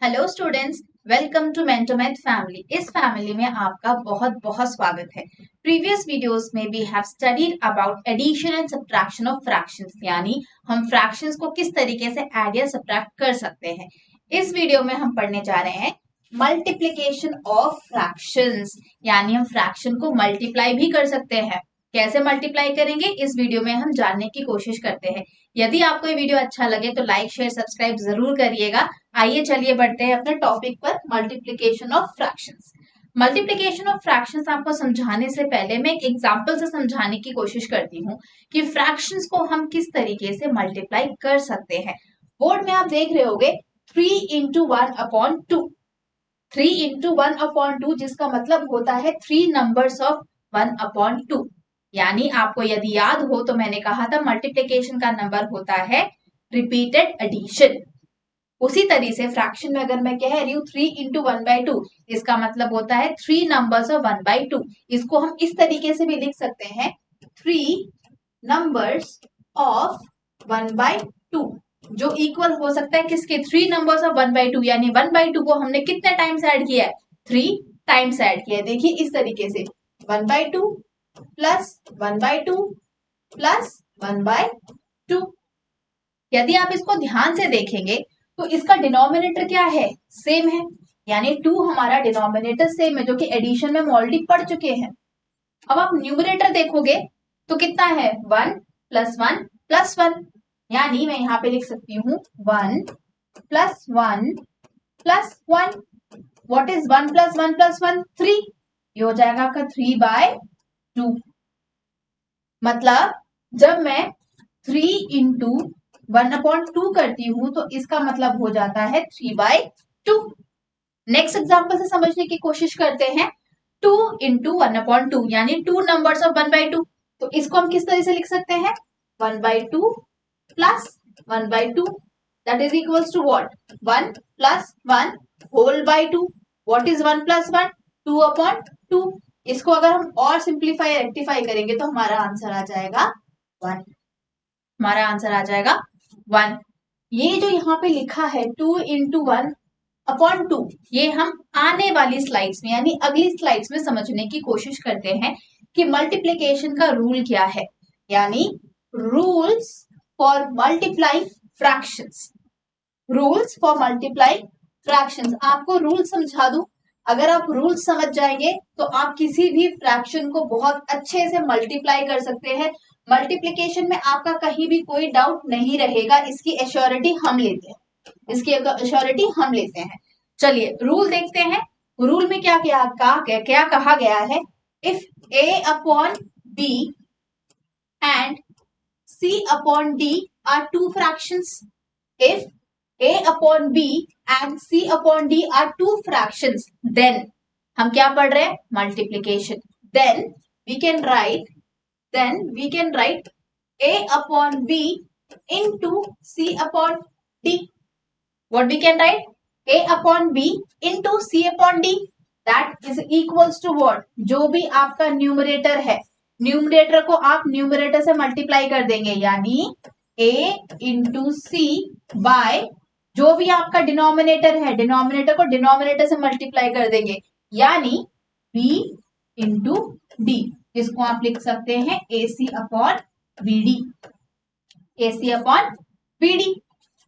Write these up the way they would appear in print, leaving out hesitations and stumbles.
Hello students, welcome to Mento math family. इस family में आपका बहुत बहुत स्वागत है। प्रीवियस वीडियोस में we have studied about addition and subtraction of fractions, यानी हम फ्रैक्शंस को किस तरीके से ऐड या सब्ट्रैक्ट कर सकते हैं। इस वीडियो में हम पढ़ने जा रहे हैं मल्टीप्लिकेशन ऑफ फ्रैक्शंस, यानी हम फ्रैक्शन को मल्टीप्लाई भी कर सकते हैं। कैसे मल्टीप्लाई करेंगे इस वीडियो में हम जानने की कोशिश करते हैं। यदि आपको ये वीडियो अच्छा लगे तो लाइक शेयर सब्सक्राइब जरूर करिएगा। आइए चलिए बढ़ते हैं अपने टॉपिक पर, multiplication of fractions. Multiplication of fractions आपको समझाने से पहले मैं एक एग्जांपल से समझाने की कोशिश करती हूँ कि फ्रैक्शंस को हम किस तरीके से मल्टीप्लाई कर सकते हैं। बोर्ड में आप देख रहे होंगे 3 into 1/2, 3 into 1/2, जिसका मतलब होता है 3 नंबर्स ऑफ 1/2। यानी आपको यदि याद हो तो मैंने कहा था मल्टीप्लिकेशन का नंबर होता है रिपीटेड एडिशन। उसी तरीके से फ्रैक्शन में अगर मैं कह रही हूँ 3 into 1/2, इसका मतलब होता है 3 नंबर्स ऑफ 1/2। इसको हम इस तरीके से भी लिख सकते हैं 3 नंबर्स ऑफ 1/2, जो इक्वल हो सकता है किसके, 3 नंबर्स ऑफ 1/2। यानी 1/2 को हमने कितने टाइम्स ऐड किया है, 3 टाइम्स ऐड किया है। देखिए इस तरीके से 1/2 प्लस 1/2 प्लस 1/2। यदि आप इसको ध्यान से देखेंगे तो इसका डिनोमिनेटर क्या है, सेम है। यानी 2 हमारा डिनोमिनेटर सेम है, जो कि एडिशन में हम ऑलरेडी पढ़ चुके हैं। अब आप न्यूमरेटर देखोगे तो कितना है, 1 प्लस 1 प्लस 1। यानी मैं यहाँ पे लिख सकती हूँ 1 plus 1 plus 1। What is 1 plus 1 plus 1, 3। ये हो जाएगा आपका 3/2। मतलब जब मैं 3 into 1/2 करती हूँ तो इसका मतलब हो जाता है 3/2। नेक्स्ट एग्जांपल से समझने की कोशिश करते हैं। 2 into 1/2, यानी 2 नंबर्स ऑफ 1/2। तो इसको हम किस तरह से लिख सकते हैं, 1/2 plus 1/2, that is equals to what, 1 plus 1 whole by 2। What is 1 plus 1, 2/2। इसको अगर हम और सिंप्लीफाई रेक्टिफाई करेंगे तो हमारा आंसर आ जाएगा 1। हमारा आंसर आ जाएगा 1। ये जो यहाँ पे लिखा है 2 into 1/2, ये हम आने वाली स्लाइड्स में यानी अगली स्लाइड्स में समझने की कोशिश करते हैं कि मल्टीप्लिकेशन का रूल क्या है, यानी rules for multiply fractions. Rules for multiply fractions, आपको रूल समझा दूं। अगर आप रूल्स समझ जाएंगे तो आप किसी भी फ्रैक्शन को बहुत अच्छे से मल्टीप्लाई कर सकते हैं। मल्टीप्लिकेशन में आपका कहीं भी कोई डाउट नहीं रहेगा, इसकी एश्योरिटी हम लेते हैं, इसकी एश्योरिटी हम लेते हैं। चलिए रूल देखते हैं। रूल में क्या क्या कहा गया है, if a/b and c/d are two fractions, if a/b and c/d are two fractions, then हम क्या पढ़ रहे हैं, multiplication. then we can write a/b into c/d. what we can write, a/b into c/d, that is equals to what, जो भी आपका numerator है, numerator को आप न्यूमरेटर से मल्टीप्लाई कर देंगे, यानी a इंटू सी बाय जो भी आपका डिनोमिनेटर है, डिनोमिनेटर को डिनोमिनेटर से मल्टीप्लाई कर देंगे, यानी b इंटू डी। इसको आप लिख सकते हैं ac/bd, ac/bd।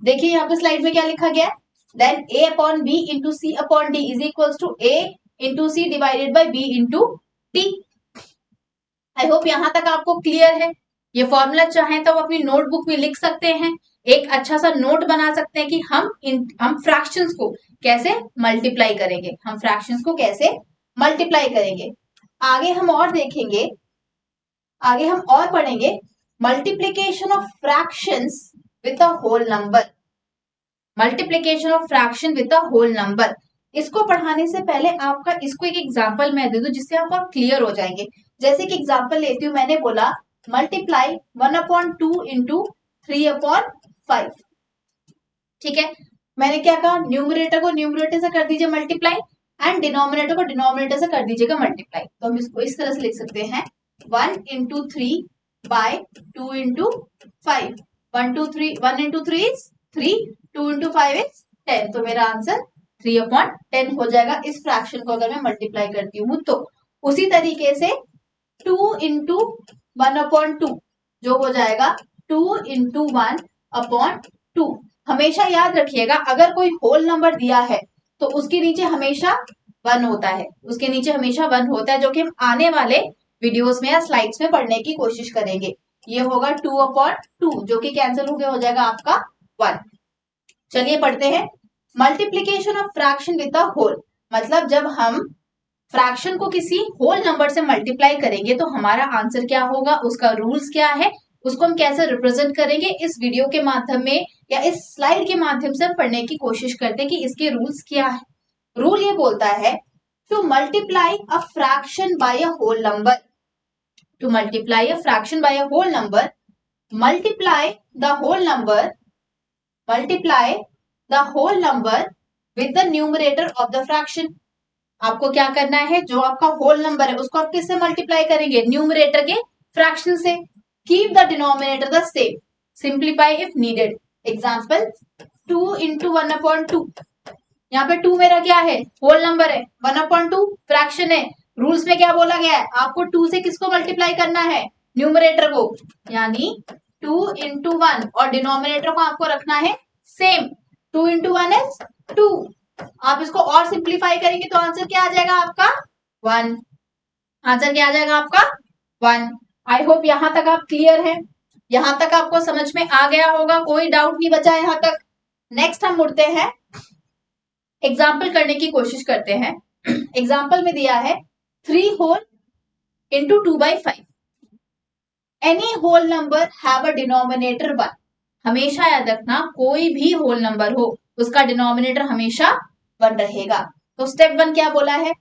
देखिए यहाँ पे स्लाइड में क्या लिखा गया है, then a/b into c/d is equals to a into C divided by b into D. I hope यहां तक आपको क्लियर है। ये फॉर्मूला चाहें तो आप अपनी नोटबुक में लिख सकते हैं, एक अच्छा सा नोट बना सकते हैं कि हम फ्रैक्शंस को कैसे मल्टीप्लाई करेंगे, हम फ्रैक्शंस को कैसे मल्टीप्लाई करेंगे। आगे हम और देखेंगे, आगे हम और पढ़ेंगे multiplication of fractions with a whole number. Multiplication of fraction with a whole number, इसको पढ़ाने से पहले आपका इसको एक एग्जांपल मैं दे दूं जिससे आप और क्लियर हो जाएंगे। जैसे कि एग्जांपल लेती हूँ, मैंने बोला मल्टीप्लाई 1/2 इंटू 3/5। ठीक है, मैंने क्या कहा, न्यूमरेटर को न्यूमरेटर से कर दीजिए मल्टीप्लाई एंड डिनोमिनेटर को डिनोमिनेटर से कर दीजिएगा मल्टीप्लाई। तो हम इसको इस तरह से लिख सकते हैं 1 into 3 by 2 into 5। 1 into 3 is 3, 2 into 5 is 10। तो मेरा आंसर 3/10 हो जाएगा इस फ्रैक्शन को अगर मैं मल्टीप्लाई करती हूँ तो। उसी तरीके से 2 इंटू 1/2 जो हो जाएगा 2 इंटू 1/2। हमेशा याद रखिएगा अगर कोई होल नंबर दिया है तो उसके नीचे हमेशा 1 होता है, उसके नीचे हमेशा 1 होता है, जो कि हम आने वाले वीडियोस में या स्लाइड्स में पढ़ने की कोशिश करेंगे। ये होगा 2/2 जो कि कैंसिल हो जाएगा आपका 1। चलिए पढ़ते हैं। Multiplication of fraction with the whole, मतलब जब हम फ्रैक्शन को किसी होल नंबर से मल्टीप्लाई करेंगे तो हमारा आंसर क्या होगा, उसका रूल्स क्या है, उसको हम कैसे रिप्रेजेंट करेंगे, इस वीडियो के माध्यम में या इस स्लाइड के माध्यम से हम पढ़ने की कोशिश करते हैं कि इसके रूल्स क्या है। रूल ये बोलता है to multiply a fraction by a whole number, to multiply a fraction by a whole number, multiply the whole number, multiply the whole number with the numerator of the fraction. आपको क्या करना है, जो आपका whole number है उसको आप किससे मल्टीप्लाई करेंगे, न्यूमरेटर के फ्रैक्शन से। Keep the denominator the same, simplify if needed. Example 2 into 1/2, यहाँ पे 2 मेरा क्या है, होल नंबर है, 1/2 फ्रैक्शन है। रूल्स में क्या बोला गया है, आपको 2 से किसको मल्टीप्लाई करना है, न्यूमरेटर को, यानी 2 इंटू 1 और डिनोमिनेटर को आपको रखना है सेम। 2 into 1 is 2। आप इसको और सिंप्लीफाई करेंगे तो आंसर क्या आ जाएगा आपका 1। आंसर क्या आ जाएगा आपका 1। आई होप यहां तक आप क्लियर है, यहां तक आपको समझ में आ गया होगा, कोई डाउट नहीं बचा यहां तक। नेक्स्ट हम मुड़ते हैं, एग्जाम्पल करने की कोशिश करते हैं। एग्जाम्पल में दिया है 3 whole into 2/5। Any whole number have a denominator 1। हमेशा याद रखना कोई भी होल नंबर हो उसका डिनोमिनेटर हमेशा 1 रहेगा। तो स्टेप 1 क्या बोला है,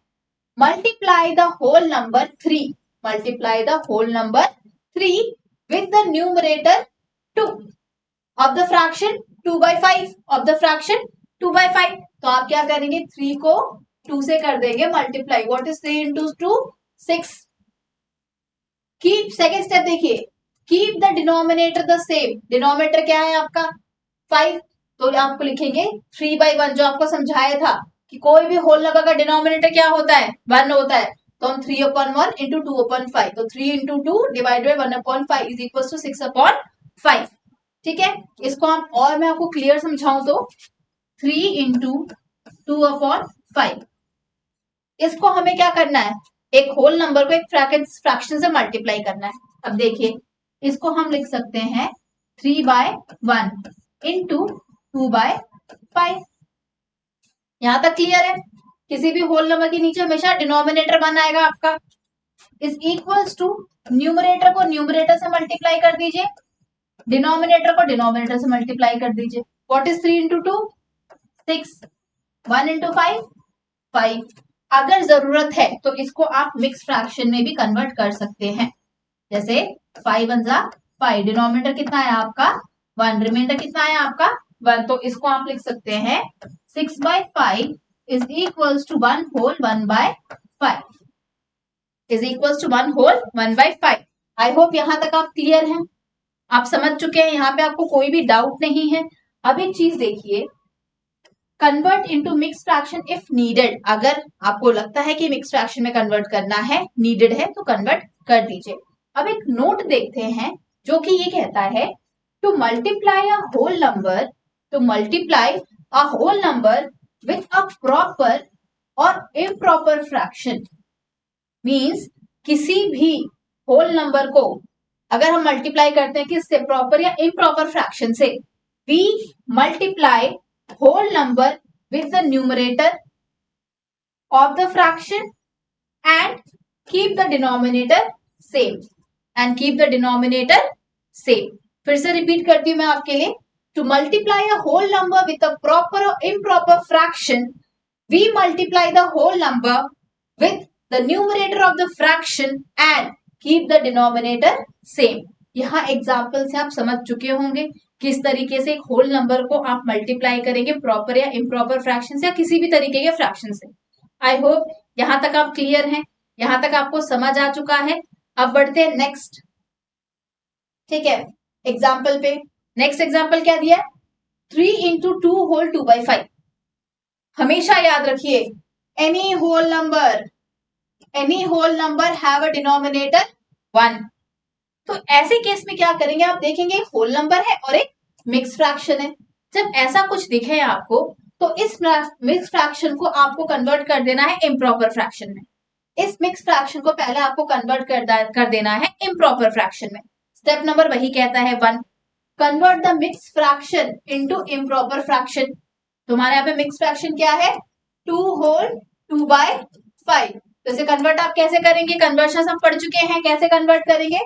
multiply the whole number 3, multiply the whole number 3 with the numerator 2 of the fraction 2/5, of the fraction 2/5। तो आप क्या करेंगे, 3 को 2 से कर देंगे multiply. What is 3 into 2, 6। Keep, second step देखिए, keep the denominator the same. Denominator क्या है आपका 5, तो आपको लिखेंगे 3/1, जो आपको समझाया था कि कोई भी होल नंबर का डिनोमिनेटर क्या होता है, 1 होता है। तो हम 3/1 इंटू 2/5, तो 3 into 2 divided 1/5 is equal to 6/5। ठीक है, इसको आप और मैं आपको क्लियर समझाऊं तो 3 इंटू 2/5, इसको हमें क्या करना है, एक होल नंबर को एक फ्रैक्शन से मल्टीप्लाई करना है। अब देखिए इसको हम लिख सकते हैं 3/1 इंटू 2/5। यहां तक क्लियर है, किसी भी होल नंबर के नीचे हमेशा डिनोमिनेटर 1 आएगा आपका, इज इक्वल्स टू न्यूमरेटर को न्यूमरेटर से मल्टीप्लाई कर दीजिए, डिनोमिनेटर को डिनोमिनेटर से मल्टीप्लाई कर दीजिए। What is 3 into 2, 6, 1 into 5, 5। अगर जरूरत है तो इसको आप मिक्स फ्रैक्शन में भी कन्वर्ट कर सकते हैं, जैसे 5 1 जा 5, डिनोमिनेटर कितना है आपका 1, रिमाइंडर कितना है आपका 1, तो इसको आप लिख सकते हैं 6/5 is equals to 1 whole 1/5, is equals to 1 whole 1/5। I hope यहां तक आप क्लियर हैं, आप समझ चुके हैं, यहाँ पे आपको कोई भी डाउट नहीं है। अब एक चीज देखिए, convert into mix fraction if needed, अगर आपको लगता है कि मिक्स फ्रैक्शन में कन्वर्ट करना है, नीडेड है तो कन्वर्ट कर दीजिए। अब एक नोट देखते हैं जो कि ये कहता है to multiply a whole number, to multiply a whole number with a proper और इम्प्रॉपर फ्रैक्शन, मींस किसी भी होल नंबर को अगर हम मल्टीप्लाई करते हैं किससे, प्रॉपर या इम्प्रॉपर फ्रैक्शन से, we multiply whole number with the numerator of the fraction and keep the denominator same, and keep the denominator same। फिर से रिपीट करती हूं मैं आपके लिए, to multiply a whole number with a proper or improper fraction, we multiply the whole number with the numerator of the fraction and keep the denominator same। यहाँ example से आप समझ चुके होंगे किस तरीके से एक होल नंबर को आप मल्टीप्लाई करेंगे प्रॉपर या इम्प्रॉपर फ्रैक्शन से या किसी भी तरीके के फ्रैक्शन से। आई होप यहां तक आप क्लियर हैं, यहां तक आपको समझ आ चुका है। अब बढ़ते हैं नेक्स्ट, ठीक है, एग्जाम्पल पे। नेक्स्ट एग्जाम्पल क्या दिया है, 3 इंटू 2 होल 2/5। हमेशा याद रखिए, any whole number have a denominator 1। तो ऐसे केस में क्या करेंगे, आप देखेंगे होल नंबर है और एक मिक्स फ्रैक्शन है। जब ऐसा कुछ दिखे आपको तो इस मिक्स फ्रैक्शन को आपको कन्वर्ट कर देना है इम्प्रॉपर फ्रैक्शन में। इस मिक्स फ्रैक्शन को पहले आपको कन्वर्ट कर देना है इम्प्रॉपर फ्रैक्शन में। स्टेप नंबर वही कहता है 1, convert the mix fraction into improper fraction. तुम्हारे यहाँ पे मिक्स फ्रैक्शन क्या है, 2 होल 2/5। तो इसे कन्वर्ट आप कैसे करेंगे, कन्वर्शन हम पढ़ चुके हैं, कैसे कन्वर्ट करेंगे,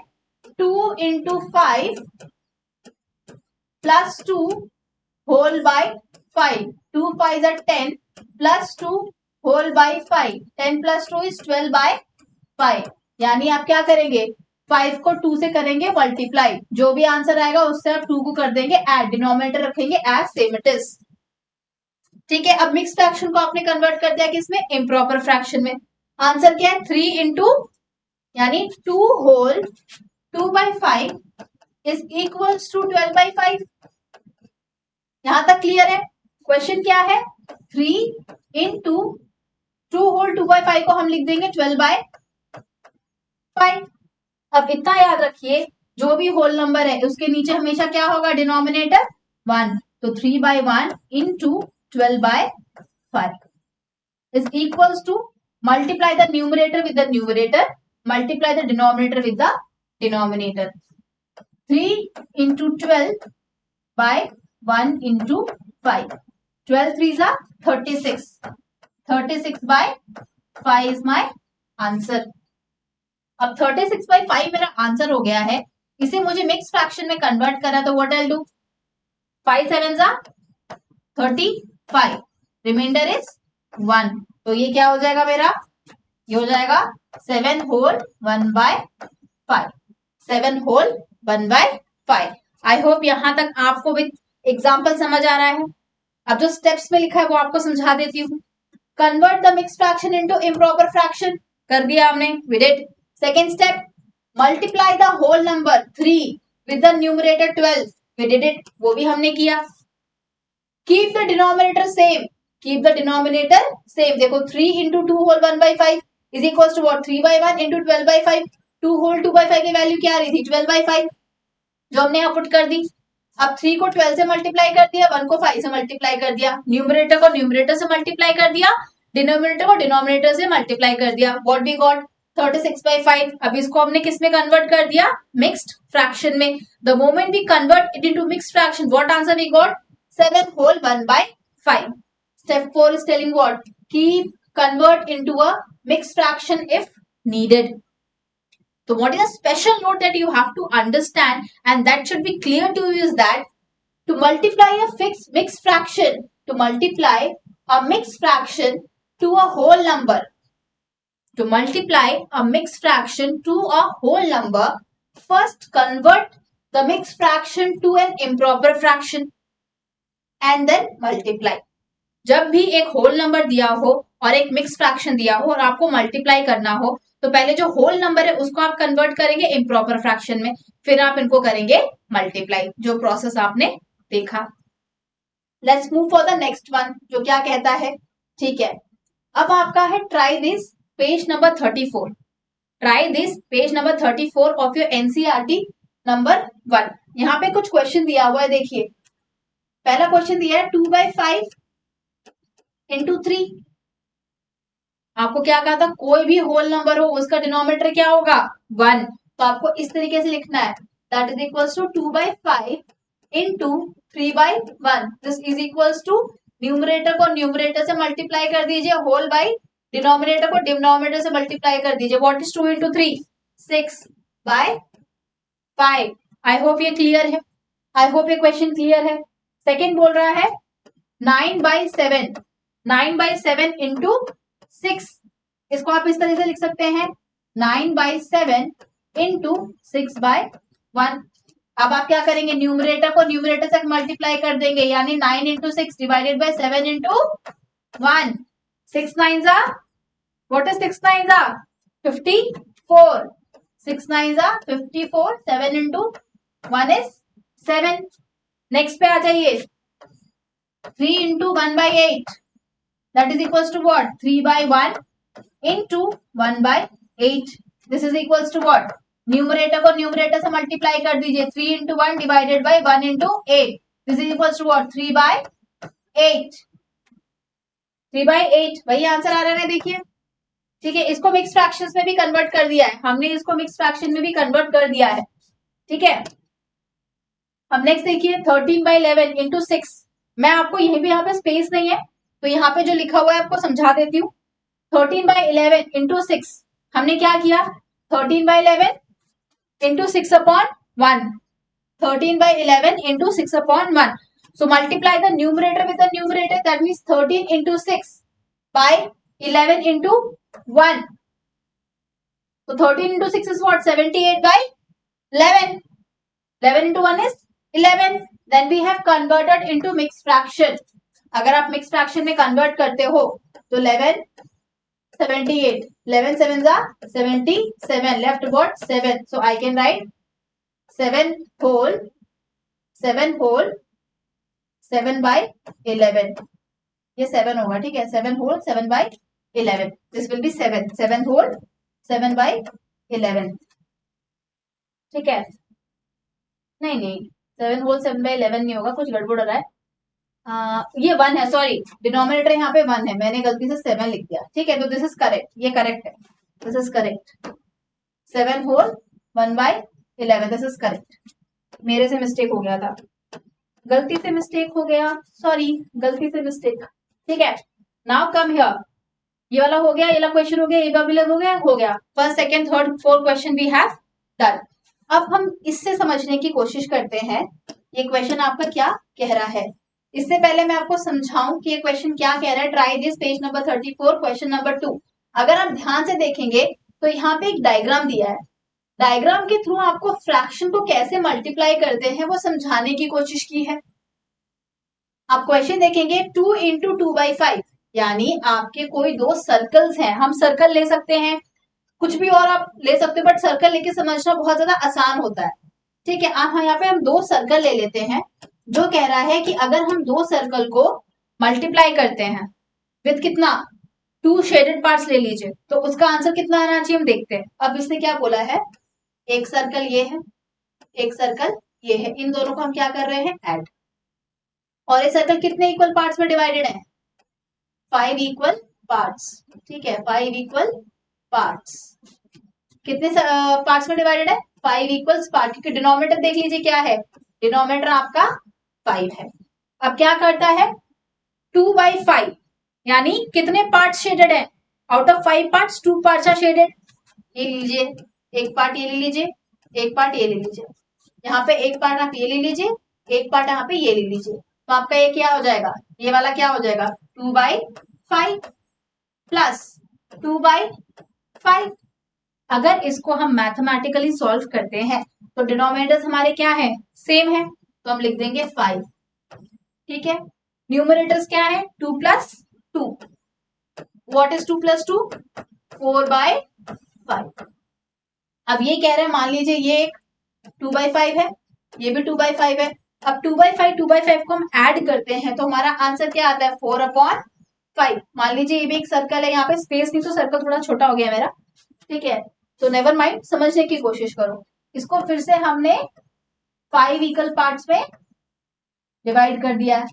2 into 5 plus 2 whole by 5, 2 5s are 10 plus 2 whole by 5, 10 plus 2 is 12 by 5। यानी आप क्या करेंगे, 5 को 2 से करेंगे मल्टीप्लाई, जो भी आंसर आएगा उससे आप 2 को कर देंगे ऐड, डिनोमिनेटर रखेंगे एज सेम इट इज। ठीक है, अब मिक्स फ्रैक्शन को आपने कन्वर्ट कर दिया किसमें, इम्प्रॉपर फ्रैक्शन में। आंसर क्या है, 3 इंटू यानी 2 होल 2/5 इज इक्वल्स टू 12/5। यहां तक क्लियर है। क्वेश्चन क्या है, 3 इंटू 2 होल 2/5 को हम लिख देंगे 12/5। अब इतना याद रखिए, जो भी होल नंबर है उसके नीचे हमेशा क्या होगा, डिनोमिनेटर 1। तो 3/1 into 12/5 is equals to, multiply the numerator with the numerator, multiply the denominator with the denominator. 3 into 12 by 1 into 5. 12 3s are 36. 36 by 5 is my answer. अब 36 by 5 मेरा आंसर हो गया है। इसे मुझे मिक्स फ्रैक्शन में कन्वर्ट करना, तो what I do, 5 7s are 35, remainder is 1। तो ये क्या हो जाएगा मेरा, ये हो जाएगा 7 होल 1/5, 7 होल 1/5। आई होप यहां तक आपको विद एग्जाम्पल समझ आ रहा है। अब जो स्टेप्स में लिखा है वो आपको समझा देती हूँ। Convert the mix fraction into improper fraction, कर दिया हमने, we did. Second step, multiply the whole number 3 with the numerator 12, we did it, वो भी हमने किया। Keep the denominator same, keep the denominator same. देखो 3 into 2 whole 1/5 is equal to what, 3/1 into 12/5। 2 whole 2/5 की value क्या आ रही थी, 12/5, जो हमने यहाँ पुट कर दी। अब 3 को 12 से मल्टीप्लाई कर दिया, 1 को 5 से मल्टीप्लाई कर दिया, न्यूमरेटर को न्यूमरेटर से मल्टीप्लाई कर दिया, डिनोमिनेटर को डिनोमिनेटर से मल्टीप्लाई कर दिया, व्हाट वी गॉट 36/5। अब इसको हमने किस में कन्वर्ट कर दिया, मिक्स्ड फ्रैक्शन में। The moment we convert it into mixed fraction, what answer we got, 7 whole 1/5. Step 4 is telling what? Keep, convert into a mixed fraction if needed. So what is a special note that you have to understand and that should be clear to you is that to multiply a mixed fraction, to multiply a mixed fraction to a whole number, to multiply a mixed fraction to a whole number, first convert the mixed fraction to an improper fraction and then multiply. जब भी एक whole number दिया हो और एक mix fraction दिया हो और आपको मल्टीप्लाई करना हो, तो पहले जो होल नंबर है उसको आप कन्वर्ट करेंगे इम्प्रॉपर फ्रैक्शन में, फिर आप इनको करेंगे मल्टीप्लाई, जो प्रोसेस आपने देखा। Let's move for the next one, जो क्या कहता है, ठीक है, अब आपका है try this page number 34। Try this page number 34 of your NCERT number 1। यहाँ पे कुछ क्वेश्चन दिया हुआ है, देखिए पहला क्वेश्चन दिया है 2/5 इंटू 3। आपको क्या कहा था, कोई भी होल नंबर हो उसका डिनोमिनेटर क्या होगा, 1। तो आपको इस तरीके से लिखना है, that is equals to 2/5 into 3/1। This is equals to, numerator को न्यूमरेटर से मल्टीप्लाई कर दीजिए, होल बाई डिनोमिनेटर को डिनोमिनेटर से मल्टीप्लाई कर दीजिए, what is 2 into 3, 6/5। I hope ये क्लियर है, आई होप ये क्वेश्चन क्लियर है। सेकेंड बोल रहा है 9/7, 9/7 इंटू 6, इसको आप इस तरह से लिख सकते हैं, 9/7 इंटू 6/1। अब आप क्या करेंगे, न्यूमरेटर को न्यूमरेटर से मल्टीप्लाई कर देंगे, यानी 9 into 6 divided by 7 into 1। 6 9s are, what is 6 9s are, 54। 6 9s are 54, 7 into 1 is 7। Next पे आ जाइए, 3 into 1/8, that is equals to what 3/1 into 1/8. This is equals to what numerator को numerator से multiply कर दीजिए 3 into 1 divided by 1 into 8. This is equals to what 3/8. 3/8 वही answer आ रहा है देखिए. ठीक है, इसको मिक्स फ्रैक्शंस में भी कन्वर्ट कर दिया है हमने, इसको मिक्स फ्रैक्शन में भी कन्वर्ट कर दिया है. ठीक है, अब नेक्स्ट देखिए 13/11 into 6. मैं आपको यहीं भी यहाँ पे स्पेस नहीं है तो यहाँ पे जो लिखा हुआ है आपको समझा देती हूँ. 13/11 into 6 हमने क्या किया 13/11 into 6/1. 13/11 into 6/1. So multiply the numerator with the numerator, that means 13 into 6 by 11 into 1. So 13 into 6 is what 78/11. 11 into 1 is 11. Then we have converted into mixed fraction. अगर आप mixed fraction में convert करते हो तो 11 78 11 7s are 77, left what 7. So I can write 7 whole 7/11. ये 7 होगा. ठीक है, 7 whole 7/11. This will be 7 whole 7/11. ठीक है, नहीं 7 whole 7/11 नहीं होगा, कुछ गड़बड़ हो रहा है. ये 1 है, सॉरी डिनोमिनेटर यहाँ पे 1 है, मैंने गलती से 7 लिख दिया. ठीक है, तो दिस इज करेक्ट, ये करेक्ट है, this is correct. 7 whole 1/11, this is correct. मेरे से मिस्टेक हो गया था, गलती से मिस्टेक हो गया, सॉरी गलती से मिस्टेक. ठीक है, नाउ कम हियर. ये वाला हो गया, ये वाला क्वेश्चन हो गया, ये वाला हो गया. First second third fourth question we have done. अब हम इससे समझने की कोशिश करते हैं ये क्वेश्चन आपका क्या कह रहा है. इससे पहले मैं आपको समझाऊं कि ये क्वेश्चन क्या कह रहा है. Try this page number 34 question number 2. अगर आप ध्यान से देखेंगे तो यहाँ पे एक डायग्राम दिया है. डायग्राम के थ्रू आपको फ्रैक्शन को कैसे मल्टीप्लाई करते हैं वो समझाने की कोशिश की है. आप क्वेश्चन देखेंगे 2 into 2/5, यानी आपके कोई दो सर्कल्स हैं. हम सर्कल ले सकते हैं, कुछ भी और आप ले सकते हो, बट सर्कल लेके समझना बहुत ज्यादा आसान होता है. ठीक है, आप यहाँ पे हम दो सर्कल ले लेते हैं. जो कह रहा है कि अगर हम दो सर्कल को मल्टीप्लाई करते हैं विथ कितना 2 शेडेड पार्ट्स ले लीजिए तो उसका आंसर कितना आना चाहिए हम देखते हैं. अब इसने क्या बोला है, एक सर्कल ये है, एक सर्कल ये है, इन दोनों को हम क्या कर रहे हैं ऐड. और ये सर्कल कितने इक्वल पार्ट्स में डिवाइडेड है 5 इक्वल पार्ट्स. ठीक है, 5 इक्वल पार्ट्स. कितने पार्ट्स में डिवाइडेड है 5 इक्वल्स पार्ट, क्योंकि डिनोमिनेटर देख लीजिए क्या है, डिनोमिनेटर आपका 5 है. अब क्या करता है 2/5, यानी कितने पार्ट्स शेडेड है, out of 5 parts 2 parts are shaded. ये लीजिए, एक पार्ट ये ले लीजिए, एक पार्ट ये ले लीजिए, यहाँ पे एक पार्ट आप ये ले लीजिए, एक पार्ट यहाँ पे ये ले लीजिए. तो आपका ये क्या हो जाएगा, ये वाला क्या हो जाएगा 2/5 प्लस 2/5. अगर इसको हम मैथमेटिकली सॉल्व करते हैं तो डिनोमिनेटर्स हमारे क्या है सेम है, तो हम लिख देंगे 5. ठीक है, न्यूमरेटर्स क्या है 2 + 2. What is 2 + 2 4/5. अब ये कह रहे हैं मान लीजिए ये एक 2/5 है, ये भी 2/5 है. अब 2/5 को हम ऐड करते हैं तो हमारा आंसर क्या आता है 4/5. मान लीजिए ये भी एक सर्कल है, यहाँ पे स्पेस नहीं तो सर्कल थोड़ा छोटा हो गया मेरा. ठीक है, तो नेवर माइंड, समझने की कोशिश करो. इसको फिर से हमने 5 इक्वल पार्ट्स में डिवाइड कर दिया है.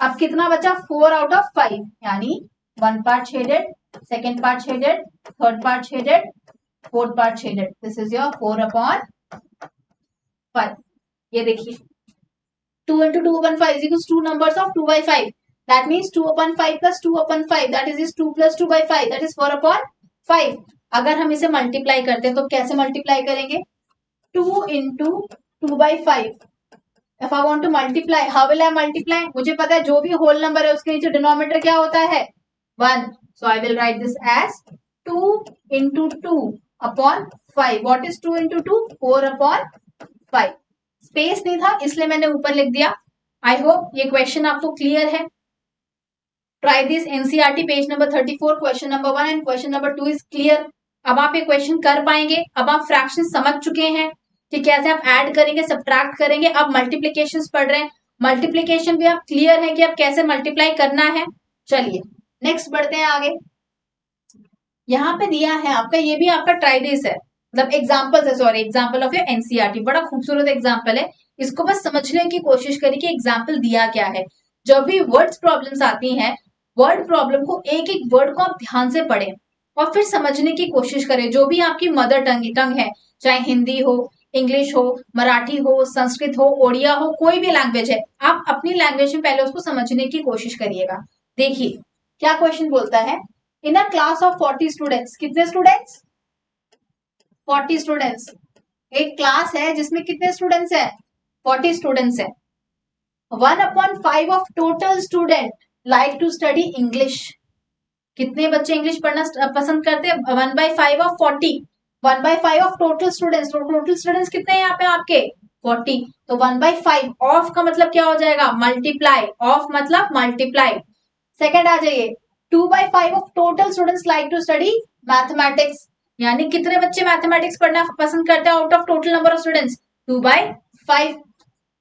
अब कितना बचा 4 आउट ऑफ 5, यानी 1 part shaded, second part shaded, third part shaded, fourth part shaded. This is your 4/5. ये देखिए 2 into 2/5 is equals 2 numbers of 2/5. That means 2/5 plus 2/5, that is 2 plus 2/5, that is 4/5. अगर हम इसे मल्टीप्लाई करते हैं तो कैसे मल्टीप्लाई करेंगे 2 into 2/5. If I want to multiply, how will I multiply? मुझे पता है जो भी होल नंबर है उसके नीचे डिनोमिनेटर क्या होता है 1. So I will write this as 2 into 2/5. What is 2 into 2? 4/5. Space नहीं था इसलिए मैंने ऊपर लिख दिया. आई होप ये क्वेश्चन आपको क्लियर है. Try this NCERT page number 34 question number 1 and question number 2 is clear. अब आप ये क्वेश्चन कर पाएंगे. अब आप फ्रैक्शन समझ चुके हैं कि कैसे आप ऐड करेंगे, सब्ट्रैक्ट करेंगे. अब मल्टीप्लिकेशन पढ़ रहे हैं, मल्टीप्लिकेशन भी आप क्लियर है कि आप कैसे मल्टीप्लाई करना है. चलिए नेक्स्ट बढ़ते हैं आगे। यहाँ पे दिया है आपका, ये भी आपका ट्राइडिस है, मतलब एग्जाम्पल है, sorry example of your NCERT. बड़ा खूबसूरत एग्जाम्पल है, इसको बस समझने की कोशिश करिए कि एग्जाम्पल दिया क्या है। जब भी वर्ड्स प्रॉब्लम्स आती हैं, वर्ड प्रॉब्लम को एक एक वर्ड को आप ध्यान से पढ़ें और फिर समझने की कोशिश करें। जो भी आपकी मदर टंग है, चाहे हिंदी हो, इंग्लिश हो, मराठी हो, संस्कृत हो, ओडिया हो, कोई भी लैंग्वेज है, आप अपनी लैंग्वेज में पहले उसको समझने की कोशिश करिएगा। देखिए क्या क्वेश्चन बोलता है, in a class of 40 students, कितने स्टूडेंट्स? 40 स्टूडेंट्स। एक क्लास है जिसमें कितने स्टूडेंट्स हैं? 40 स्टूडेंट्स हैं। 1/5 of total student like to study English. कितने बच्चे इंग्लिश पढ़ना पसंद करते हैं? 1/5 ऑफ 40। 1/5 ऑफ टोटल स्टूडेंट्स, तो टोटल स्टूडेंट्स कितने हैं यहाँ पे आपके? 40। तो 1/5 ऑफ का मतलब क्या हो जाएगा? मल्टीप्लाई। ऑफ मतलब मल्टीप्लाई। सेकंड आ जाइए, 2/5 of total students like to study mathematics. यानी कितने बच्चे मैथमेटिक्स पढ़ना पसंद करते हैं out of total number of students? 2/5।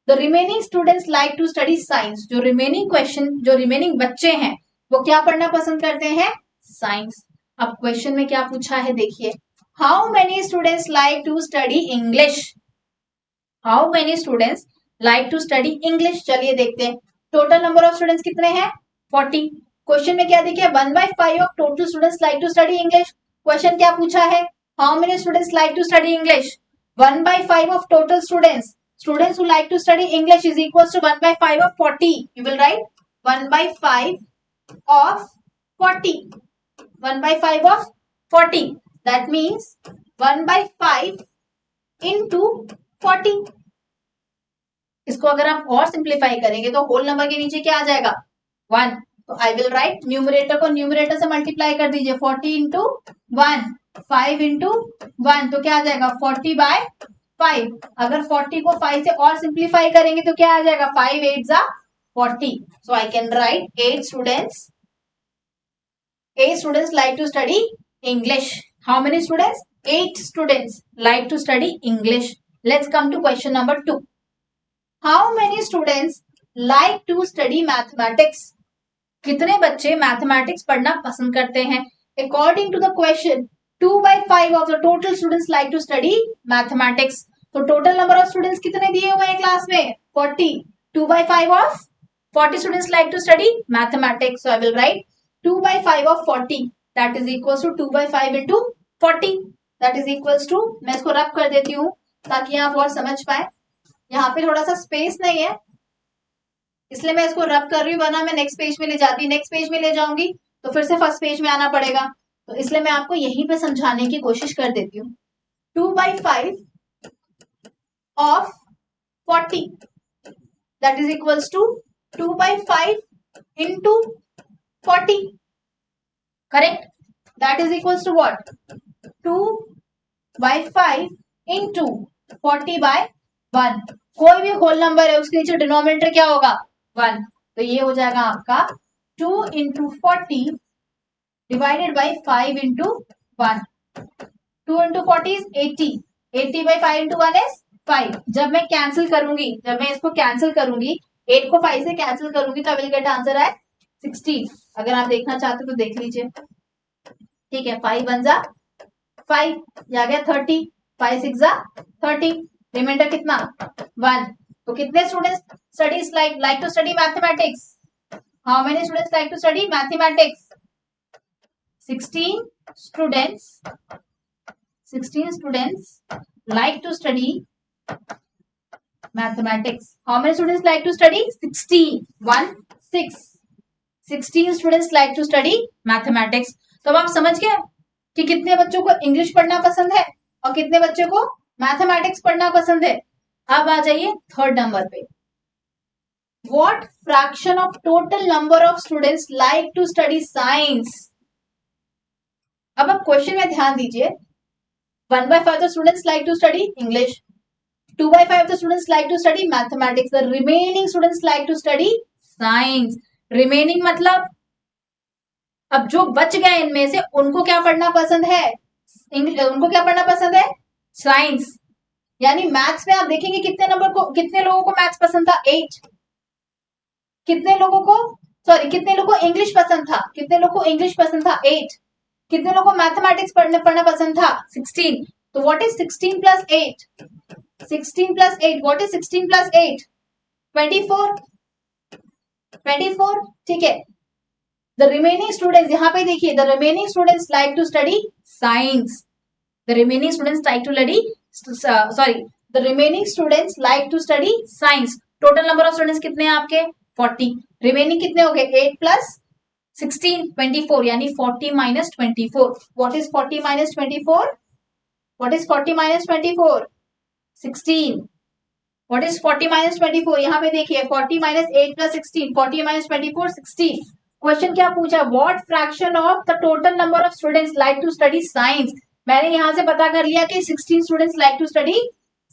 The remaining students like to study science. जो रिमेनिंग बच्चे हैं वो क्या पढ़ना पसंद करते हैं? साइंस। अब क्वेश्चन में क्या पूछा है देखिए, how many students like to study English. How many students like to study English. चलिए देखते हैं, टोटल नंबर ऑफ स्टूडेंट्स कितने हैं? 40। क्वेश्चन में क्या देखिए, 1/5 of total students like to study English. Question क्या पूछा है? How many students like to study English. 1/5 of total students who like to study English is equals to 1/5 of 40. You will write 1/5 of 40. 1/5 of 40. That means 1/5 into 40. इसको अगर आप और simplify करेंगे तो whole number के नीचे क्या आ जाएगा? 1. तो आई विल राइट न्यूमरेटर को न्यूमरेटर से मल्टीप्लाई कर दीजिए, 40 इंटू 1, 5 इंटू 1, तो क्या आ जाएगा? 40/5। अगर 40 को 5 से और सिंप्लीफाई करेंगे तो क्या आ जाएगा? 5 8 जा 40। So I can write 8 students like to study English. How many students? 8 students like to study English. Let's come to question number 2. How many students like to study mathematics? कितने बच्चे मैथमेटिक्स पढ़ना पसंद करते हैं? According to the question, 2/5 of the total students like to study mathematics. तो total number of students कितने दिए हुए हैं क्लास में? 40. 2/5 of 40 students like to study mathematics. So I will write 2/5 of 40. That is equals to 2/5 into 40. That is equals to, मैं इसको रब कर देती हूँ ताकि आप और समझ पाए। यहाँ पे थोड़ा सा स्पेस नहीं है इसलिए मैं इसको रब कर रही हूँ, वरना मैं नेक्स्ट पेज में ले जाती, नेक्स्ट पेज में ले जाऊंगी तो फिर से फर्स्ट पेज में आना पड़ेगा। तो इसलिए मैं आपको यहीं पे समझाने की कोशिश कर देती हूँ। 2/5 of 40 that is equals to 2/5 into 40. Correct? That is equals to what? 2/5 into 40/1. कोई भी होल नंबर है उसके नीचे डिनोमिनेटर क्या होगा? 1. तो ये हो जाएगा आपका 2 into 40 divided by 5 into 1. 2 into 40 is 80. 80/5 into 1 is 5. जब मैं इसको कैंसिल करूंगी 8 को 5 से कैंसिल करूंगी तो आई विल गेट आंसर है 16. अगर आप देखना चाहते हो तो देख लीजिए। ठीक है, 5 1 जा 5, आ गया 30, 5 6 जा 30, रिमाइंडर कितना? 1. तो कितने students studies like to study mathematics? How many students like to study mathematics? 16 students like to study mathematics. How many students like to study? 16. 1 6. 16 students like to study mathematics. तो अब आप समझ गए कि कितने बच्चों को इंग्लिश पढ़ना पसंद है और कितने बच्चों को मैथमेटिक्स पढ़ना पसंद है। अब आ जाइए थर्ड नंबर पे, What fraction of total number of students like to study science? अब आप क्वेश्चन में ध्यान दीजिए, 1/5 the students like to study English, 2/5 the students like to study mathematics, the remaining students like to study science. Remaining मतलब अब जो बच गए इनमें से उनको क्या पढ़ना पसंद है? उनको क्या पढ़ना पसंद है? साइंस। यानी मैथ्स में आप देखेंगे कितने लोगों को मैथ्स पसंद था? 8. कितने लोगों को सॉरी, कितने लोगों को इंग्लिश पसंद था, कितने लोगों को इंग्लिश पसंद था? 8। कितने लोगों को मैथमेटिक्स पढ़ना पसंद था? 16। तो what is 16 plus 8? 16 plus 8, what is 16 plus 8? 24। 24, ठीक है। द रिमेनिंग स्टूडेंट्स, यहाँ पे देखिए, the remaining students like to study science. The remaining students like to study, sorry, the remaining students like to study science. Total number of students कितने हैं आपके? 40। Remaining कितने हो गए? 8 प्लस 16, 24, यानी 40 minus 24। What is 40 minus 24? What is 40 minus 24? 16। What is 40 minus 24? यहाँ पे देखिए, 40 माइनस 8 प्लस 16, 40 माइनस 24, 16। क्वेश्चन क्या पूछा? What fraction of the total number of students like to study science. मैंने यहां से पता कर लिया कि 16 students like to study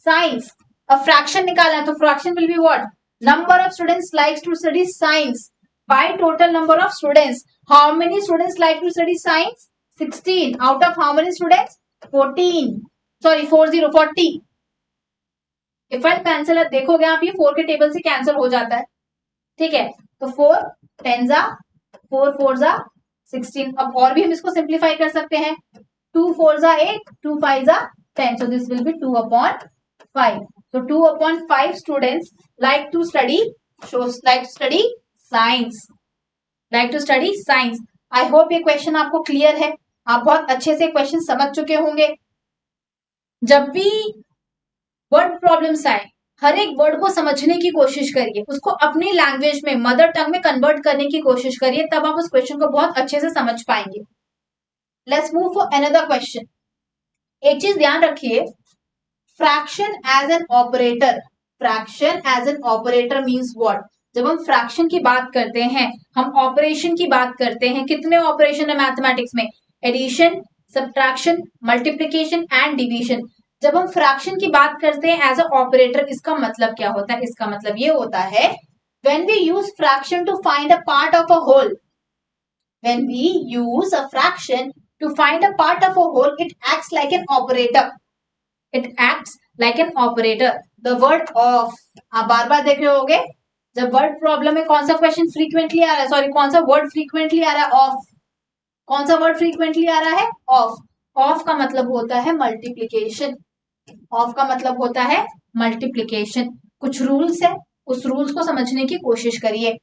science. अब फ्रैक्शन निकालना है, तो fraction will be what? Number of students likes to study science by total number of students. How many students like to study science? 16. Out of how many students? 14. Sorry, 40. If I cancel, देखोगे आप ये 4 के table से cancel हो जाता है, ठीक है। तो 4 10 जा, 4 4 जा 16। अब और भी हम इसको सिंप्लीफाई कर सकते हैं। 2 4 जा 8, 2 5 जा 10, so this will be 2/5. So 2/5 students like to study science, like to study science. I hope ये क्वेश्चन आपको क्लियर है, आप बहुत अच्छे से क्वेश्चन समझ चुके होंगे। जब भी वर्ड प्रॉब्लम्स आए, हर एक वर्ड को समझने की कोशिश करिए, उसको अपनी लैंग्वेज में, मदर टंग में कन्वर्ट करने की कोशिश करिए, तब आप उस क्वेश्चन को बहुत अच्छे से समझ पाएंगे। Let's move for another question. एक चीज ध्यान रखिए, fraction as an operator. Fraction as an operator means what? जब हम फ्रैक्शन की बात करते हैं, हम ऑपरेशन की बात करते हैं। कितने ऑपरेशन है मैथमेटिक्स में? Addition, subtraction, multiplication and division. जब हम फ्रैक्शन की बात करते हैं एज अ ऑपरेटर, इसका मतलब क्या होता है? इसका मतलब ये होता है, when we use fraction to find a part of a whole, when we use a fraction to find a part of a whole, it acts like an operator. It acts like an operator. The word of, आप बार बार देख रहे होगे, जब word problem में कौन सा question frequently आ रहा है, सॉरी कौन सा वर्ड फ्रीक्वेंटली आ रहा है? ऑफ। कौन सा वर्ड फ्रीक्वेंटली आ रहा है? ऑफ। ऑफ का मतलब होता है मल्टीप्लीकेशन। ऑफ का मतलब होता है मल्टीप्लीकेशन। कुछ रूल्स है, उस रूल्स को समझने की कोशिश करिए।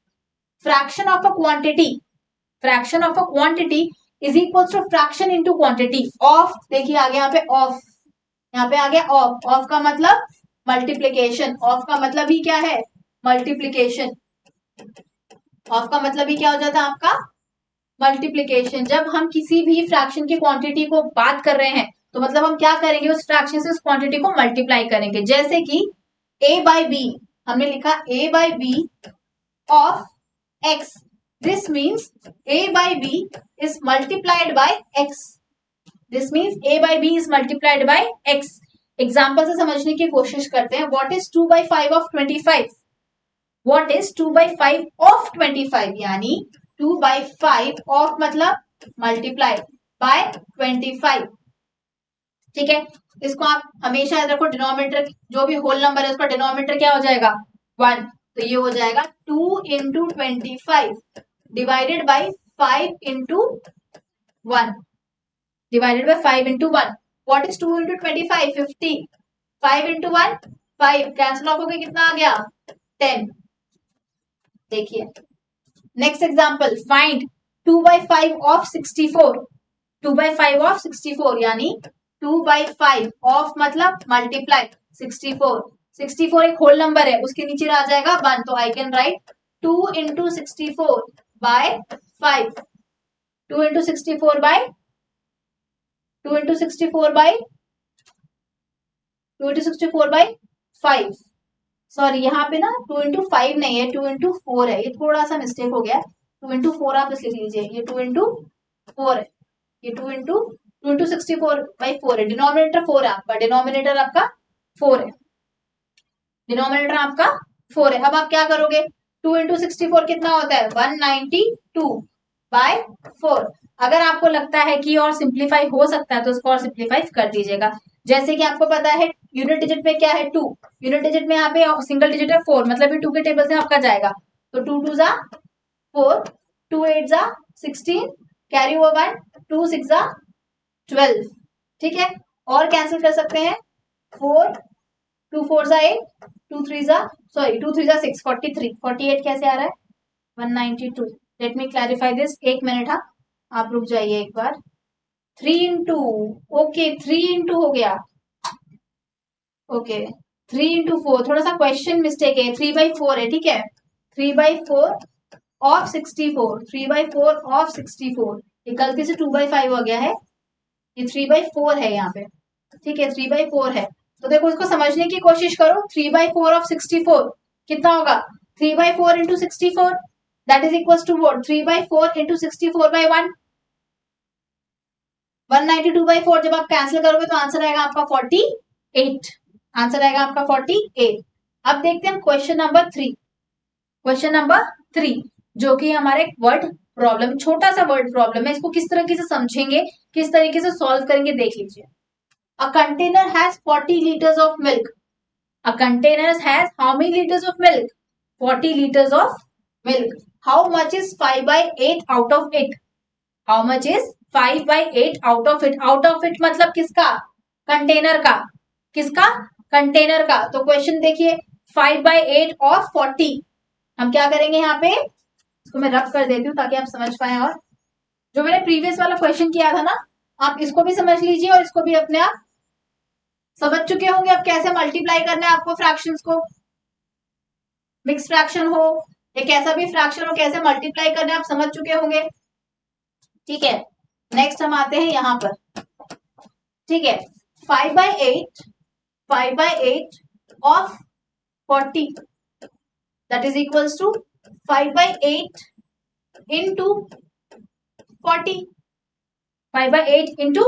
Fraction of a quantity, fraction of a quantity is equal to fraction into quantity. Of, देखिए आगे यहाँ पे ऑफ, यहाँ पे आ गया ऑफ। ऑफ का मतलब मल्टीप्लीकेशन। ऑफ का मतलब ही क्या है? मल्टीप्लीकेशन। ऑफ का मतलब ही क्या हो जाता है आपका? मल्टीप्लीकेशन। जब हम किसी भी फ्रैक्शन की क्वांटिटी को बात कर रहे हैं, तो मतलब हम क्या करेंगे? उस फ्रैक्शन से उस क्वांटिटी को मल्टीप्लाई करेंगे। जैसे कि a बाई बी, हमने लिखा a by B of x, this means a by B is multiplied by x। This means a by B is multiplied by x। Example से समझने की कोशिश करते हैं। What is 2/5 of 25? What is 2/5 of 25? यानी 2/5 of मतलब multiply by 25, ठीक है। इसको आप हमेशा याद रखो, डिनोमिनेटर जो भी होल नंबर है उसका डिनोमिनेटर क्या हो जाएगा? 1। तो ये हो जाएगा 2 into 25 divided by 5 into 1, divided by 5 into 1। What is 2 into 25? 50। 5 into 1 5, cancel of हो गया, कितना आ गया? 10। देखिए next example, find 2/5 of 64। 2/5 of 64 यानी 2/5 ऑफ मतलब मल्टीप्लाई 64। 64 एक होल नंबर है, उसके नीचे आ जाएगा 1, तो I can write 2 into 64 by 5। 2 into 64 by 2 into 64 by 2 into 64 by 5। Sorry यहाँ पे ना 2 इंटू 5 नहीं है, 2 इंटू 4 है, ये थोड़ा सा मिस्टेक हो गया। 2 इंटू 4 आप लिख लीजिए, ये 2 इंटू 4 है, ये 2 इंटू 64/4 है। डिनोमिनेटर 4 है आपका, डिनोमिनेटर आपका 4 है, डिनोमिनेटर आपका 4 है। अब आप क्या करोगे? 2 इंटू 64 कितना होता है? 192/4। अगर आपको लगता है कि और सिंप्लीफाई हो सकता है तो उसको और सिंप्लीफाई कर दीजिएगा। जैसे कि आपको पता है यूनिट डिजिट में क्या है? 2। यूनिट डिजिट में यहाँ पे सिंगल डिजिट है 4, मतलब ये 2 के टेबल से आपका जाएगा, तो 2 2 जा 4, 2 8 जा 16, कैरी ओवर 1, 2 6 जा 12, ठीक है। और कैंसिल कर सकते हैं 4, 2 4 जा 8, 2 3 जा 6, 43, 48 कैसे आ रहा है 192। लेट मी क्लैरिफाई दिस, एक मिनट, हाँ आप रुक जाइए एक बार। 3 इंटू, ओके 3 इंटू हो गया, ओके 3 इंटू 4, थोड़ा सा क्वेश्चन मिस्टेक है, 3/4 है, ठीक है 3/4 ऑफ 64, 3/4 ऑफ 64, ये गलती से 2/5 हो गया है, ये 3/4 है यहाँ पे, ठीक है 3/4 है। तो देखो इसको समझने की कोशिश करो, 3/4 ऑफ 64 कितना होगा 3/4 into 64, that is equal to what 3/4 into 64/1, 192/4। जब आप कैंसिल करोगे तो आंसर आएगा आपका 48, आंसर आएगा आपका 48। अब देखते हैं क्वेश्चन नंबर 3, क्वेश्चन नंबर 3 जो कि हमारे वर्ड प्रॉब्लम, छोटा सा वर्ड प्रॉब्लम है, इसको किस तरीके से समझेंगे, किस तरीके से सॉल्व करेंगे देख लीजिए। अ container has 40 liters of milk. A container has how many liters of milk? 40 liters of milk. How much is 5/8 out of it? How much is 5/8 out of it? Out of it मतलब किसका, container का, किसका, container का। तो question देखिए 5/8 और 40, हम क्या करेंगे यहाँ पे, इसको मैं रब कर देती हूँ ताकि आप समझ पाए। और जो मैंने प्रीवियस वाला क्वेश्चन किया था ना, आप इसको भी समझ लीजिए और इसको भी अपने आप समझ चुके होंगे अब कैसे मल्टीप्लाई करना है आपको फ्रैक्शंस को, मिक्स फ्रैक्शन हो या कैसा भी फ्रैक्शन हो कैसे मल्टीप्लाई करना है आप समझ चुके होंगे, ठीक है। नेक्स्ट हम आते हैं यहाँ पर, ठीक है 5/8 of 40 that is equals to 5/8 into 40, 5/8 into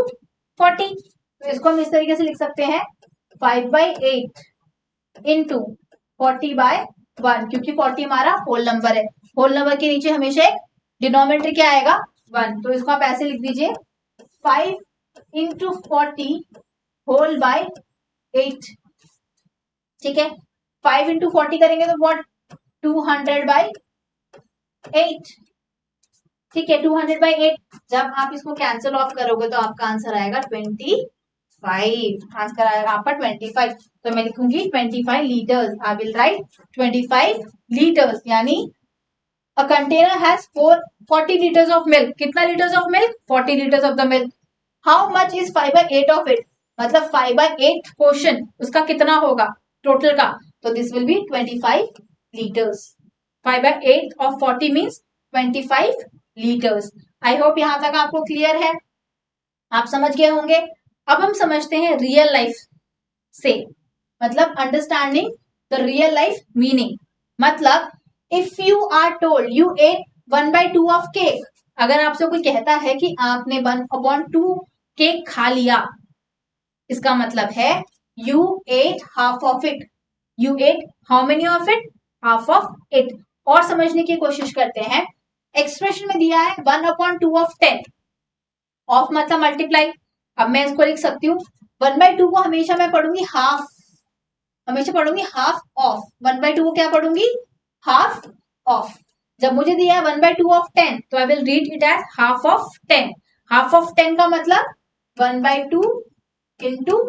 40। तो इसको हम इस तरीके से लिख सकते हैं 5/8 इंटू 40/1, क्योंकि 40 हमारा होल नंबर है, होल नंबर के नीचे हमेशा एक डिनोमिनेटर क्या आएगा 1, तो इसको आप ऐसे लिख दीजिए 5 इंटू 40 होल बाय 8, ठीक है 5 इंटू 40 करेंगे तो व्हाट 200/8, ठीक है 200/8। जब आप इसको कैंसिल ऑफ करोगे तो आपका आंसर आएगा 25, आंसर आएगा आपका 25। तो मैं लिखूंगी 25 litres, I will write 25 litres, यानी a container has 40 litres of milk, कितना litres of milk 40 litres of the milk. How much is 5/8 of it, मतलब 5/8 पोर्शन उसका कितना होगा टोटल का, तो this will be 25 litres. 5/8 of 40 means 25 litres. I hope यहां तक आपको क्लियर है, आप समझ गए होंगे। अब हम समझते हैं रियल लाइफ से, मतलब understanding the real life meaning. मतलब if you are told you eat 1/2 of cake, अगर आपसे कोई कहता है कि आपने 1/2 केक खा लिया, इसका मतलब है you ate half of it, you ate how many of it, half of it. और समझने की कोशिश करते हैं, एक्सप्रेशन में दिया है 1/2 ऑफ 10, ऑफ मतलब मल्टीप्लाई। अब मैं इसको लिख सकती हूँ 1/2 को हमेशा मैं पढ़ूंगी हाफ, हमेशा पढ़ूंगी हाफ ऑफ, 1/2 को क्या पढ़ूंगी हाफ ऑफ। जब मुझे दिया है 1/2 ऑफ 10 तो I will read it as half of 10, half of 10 का मतलब 1/2 into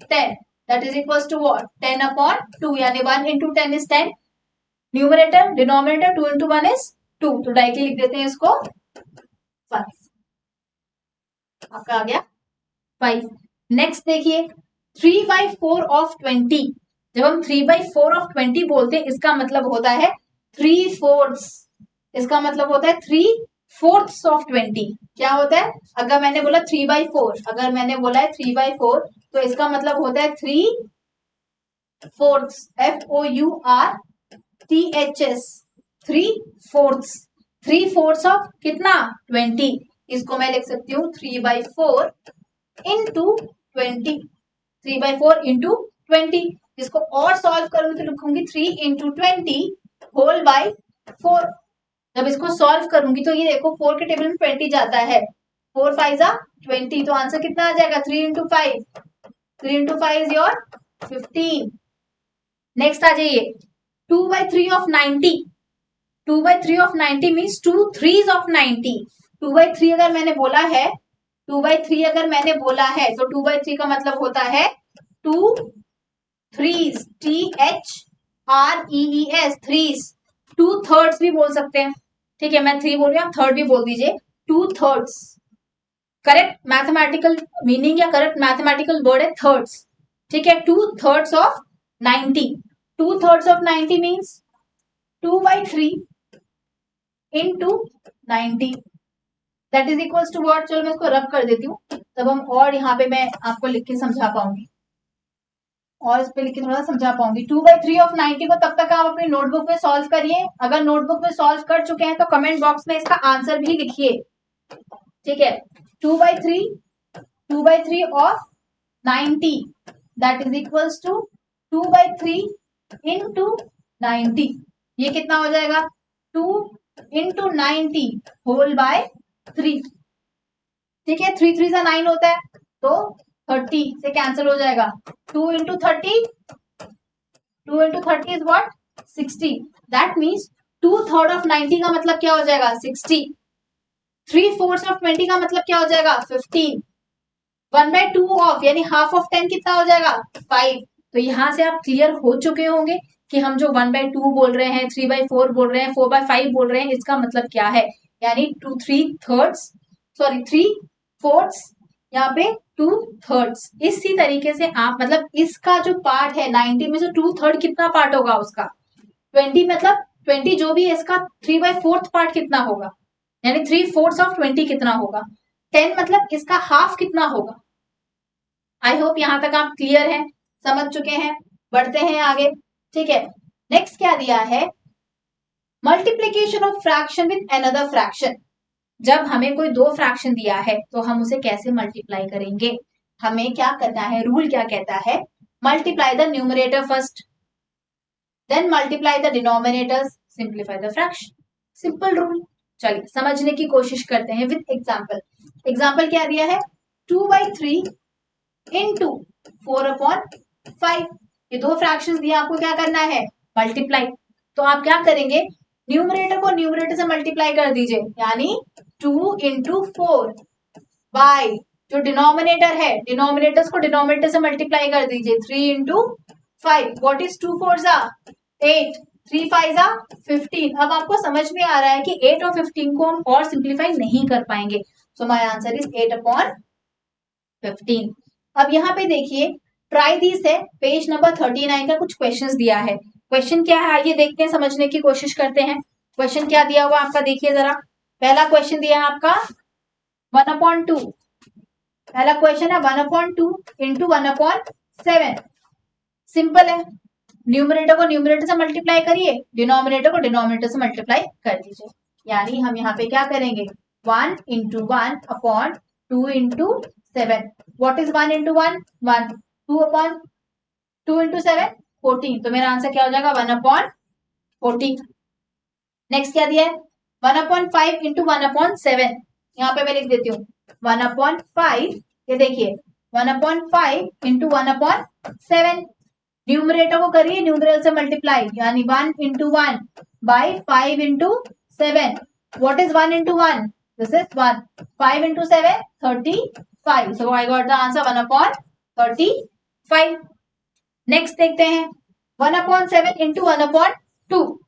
10 that is equal to what 10/2, यानी 1 into 10 is 10, numerator denominator 2 into 1 is 2, तो डायरेक्टली लिख देते हैं इसको 5, आपका आ गया 5। नेक्स्ट देखिए 3/4 ऑफ 20, जब हम 3/4 ऑफ 20 बोलते हैं इसका मतलब होता है 3/4, इसका मतलब होता है 3/4 ऑफ 20। क्या होता है, अगर मैंने बोला 3/4, अगर मैंने बोला है 3/4 तो इसका मतलब होता है 3/4, FOURTHS, 3/4, 3/4 ऑफ कितना 20, इसको मैं लिख सकती हूँ 3/4 इंटू 20, 3/4 इंटू 20। इसको और सॉल्व करूंगी तो लिखूंगी 3 इंटू 20 होल बाय 4। जब इसको सॉल्व करूंगी तो ये देखो 4 के टेबल में 20 जाता है, 4 5 जा 20, तो आंसर कितना आ जाएगा 3 into 5, 3 into 5 is your 15। Next आ जाइए 2/3 ऑफ 90, 2/3 ऑफ 90 मीन्स 2/3 ऑफ 90। 2/3 अगर मैंने बोला है, 2/3 अगर मैंने बोला है तो 2/3 का मतलब होता है 2/3, THREES, थ्रीज। 2/3 भी बोल सकते हैं, ठीक है, मैं 3 बोल रही हूँ, आप थर्ड भी बोल दीजिए। 2/3 करेक्ट मैथमेटिकल मीनिंग या करेक्ट मैथमेटिकल वर्ड है थर्ड्स, ठीक है। 2/3 of 90, 2/3 of 90 means 2/3 into 90 that is equals to what. चलो मैं इसको रब कर देती हूँ, तब हम और यहाँ पे मैं आपको लिख के समझा पाऊंगी, और इस पे लिख के थोड़ा समझा पाऊंगी। 2/3 ऑफ 90 को तब तक आप अपनी नोटबुक में सॉल्व करिए। अगर नोटबुक में सॉल्व कर चुके हैं तो कमेंट बॉक्स में इसका आंसर भी लिखिए, ठीक है। 2/3 of 90 that is equals to 2/3 into 90। ये कितना हो जाएगा? 2 into 90 होल बाय 3, ठीक है। 3 3 9 होता है, तो 30 से कैंसिल हो जाएगा। 2 into 30 is what? 60। That means 2/3 of 90 का मतलब क्या हो जाएगा? 60। 3/4 ऑफ 20 का मतलब क्या हो जाएगा? 15। 1/2 ऑफ यानी हाफ ऑफ 10 कितना हो जाएगा? 5। तो यहां से आप क्लियर हो चुके होंगे कि हम जो 1/2 बोल रहे हैं, 3/4 बोल रहे हैं, 4/5 बोल रहे हैं, इसका मतलब क्या है। यानी 3/4 यहाँ पे 2/3। इसी तरीके से आप मतलब इसका जो पार्ट है 90 में से 2/3 कितना पार्ट होगा उसका? 20, मतलब 20 जो भी है इसका 3/4 पार्ट कितना होगा, यानी 3/4 ऑफ 20 कितना होगा। 10 मतलब इसका हाफ कितना होगा। आई होप यहां तक आप क्लियर हैं, समझ चुके हैं। बढ़ते हैं आगे, ठीक है। नेक्स्ट क्या दिया है? Multiplication of fraction with another fraction. जब हमें कोई दो फ्रैक्शन दिया है तो हम उसे कैसे मल्टीप्लाई करेंगे? हमें क्या करना है? रूल क्या कहता है? Multiply the numerator first, then multiply the denominators, simplify the fraction. Simple rule. चलिए समझने की कोशिश करते हैं विद एग्जाम्पल। एग्जाम्पल क्या दिया है? 2/3 into 4/5। ये दो फ्रैक्शंस दिए, आपको क्या करना है? मल्टीप्लाई। तो आप क्या करेंगे? न्यूमरेटर को न्यूमरेटर से मल्टीप्लाई कर दीजिए, यानी 2 into 4 बाय जो डिनोमिनेटर है, डिनोमिनेटर्स को डिनोमिनेटर से मल्टीप्लाई कर दीजिए, 3 into 5। What is 2 4 8, 3 5 15। अब आपको समझ में आ रहा है कि 8 और 15 को हम और सिंप्लीफाई नहीं कर पाएंगे, सो माय आंसर इज 8/15। अब यहाँ पे देखिए, ट्राई दिस है, पेज नंबर 39 का कुछ क्वेश्चंस दिया है। क्वेश्चन क्या है आइए देखते हैं, समझने की कोशिश करते हैं। क्वेश्चन क्या दिया हुआ आपका, देखिए जरा। पहला क्वेश्चन दिया है आपका 1/2। पहला क्वेश्चन है 1/2 इंटू 1/7। सिंपल है, न्यूमरेटर को न्यूमरेटर से मल्टीप्लाई करिए, डिनोमिनेटर को डिनोमिनेटर से मल्टीप्लाई कर दीजिए। यानी हम यहाँ पे क्या करेंगे? 1 into 1/2 into 7। What is 1 into 1? 1। 2/2 into 7 14। तो मेरा आंसर क्या हो जाएगा? 1/40। नेक्स्ट क्या दिया है? 1/5 into 1/7। यहाँ पे मैं लिख देती हूँ 1/5। ये देखिए 1/5 into 1/7। न्यूमरेटर को करिए न्यूमरेटर से मल्टीप्लाई, यानी 1 into 1 by 5 into 7। What is 1 into 1? This is 1। 5 into 7 35। So I got the answer 1/35। Next देखते हैं 1/7 into 1/2।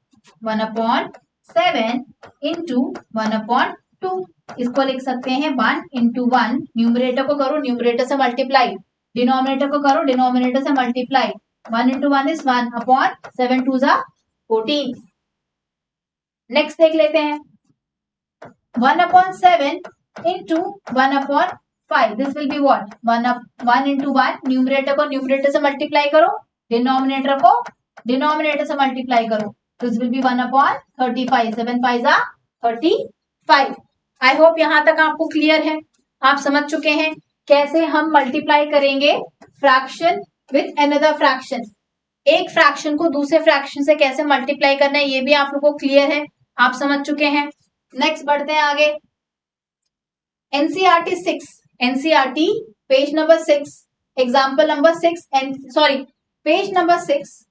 1/7 into 1/2 इसको लिख सकते हैं 1 into 1। न्यूमरेटर को करो न्यूमरेटर से मल्टीप्लाई, डिनोमिनेटर को करो डिनोमिनेटर से मल्टीप्लाई। 1 into 1 is 1/7 2 14। नेक्स्ट देख लेते हैं 1/7 into 1/5। This will be what? 1 into 1। Numerator को न्यूमरेटर से मल्टीप्लाई करो, डिनोमिनेटर को डिनोमिनेटर से मल्टीप्लाई करो। This will B 1/35। 7 5 35। I hope यहां तक आपको क्लियर है, आप समझ चुके हैं कैसे हम मल्टीप्लाई करेंगे फ्रैक्शन विथ अनदर फ्रैक्शन। एक फ्रैक्शन को दूसरे फ्रैक्शन से कैसे मल्टीप्लाई करना है ये भी आप लोगों को क्लियर है, आप समझ चुके हैं। नेक्स्ट बढ़ते हैं आगे। NCERT 6, NCERT page number 6, example number 6 sorry page number 6,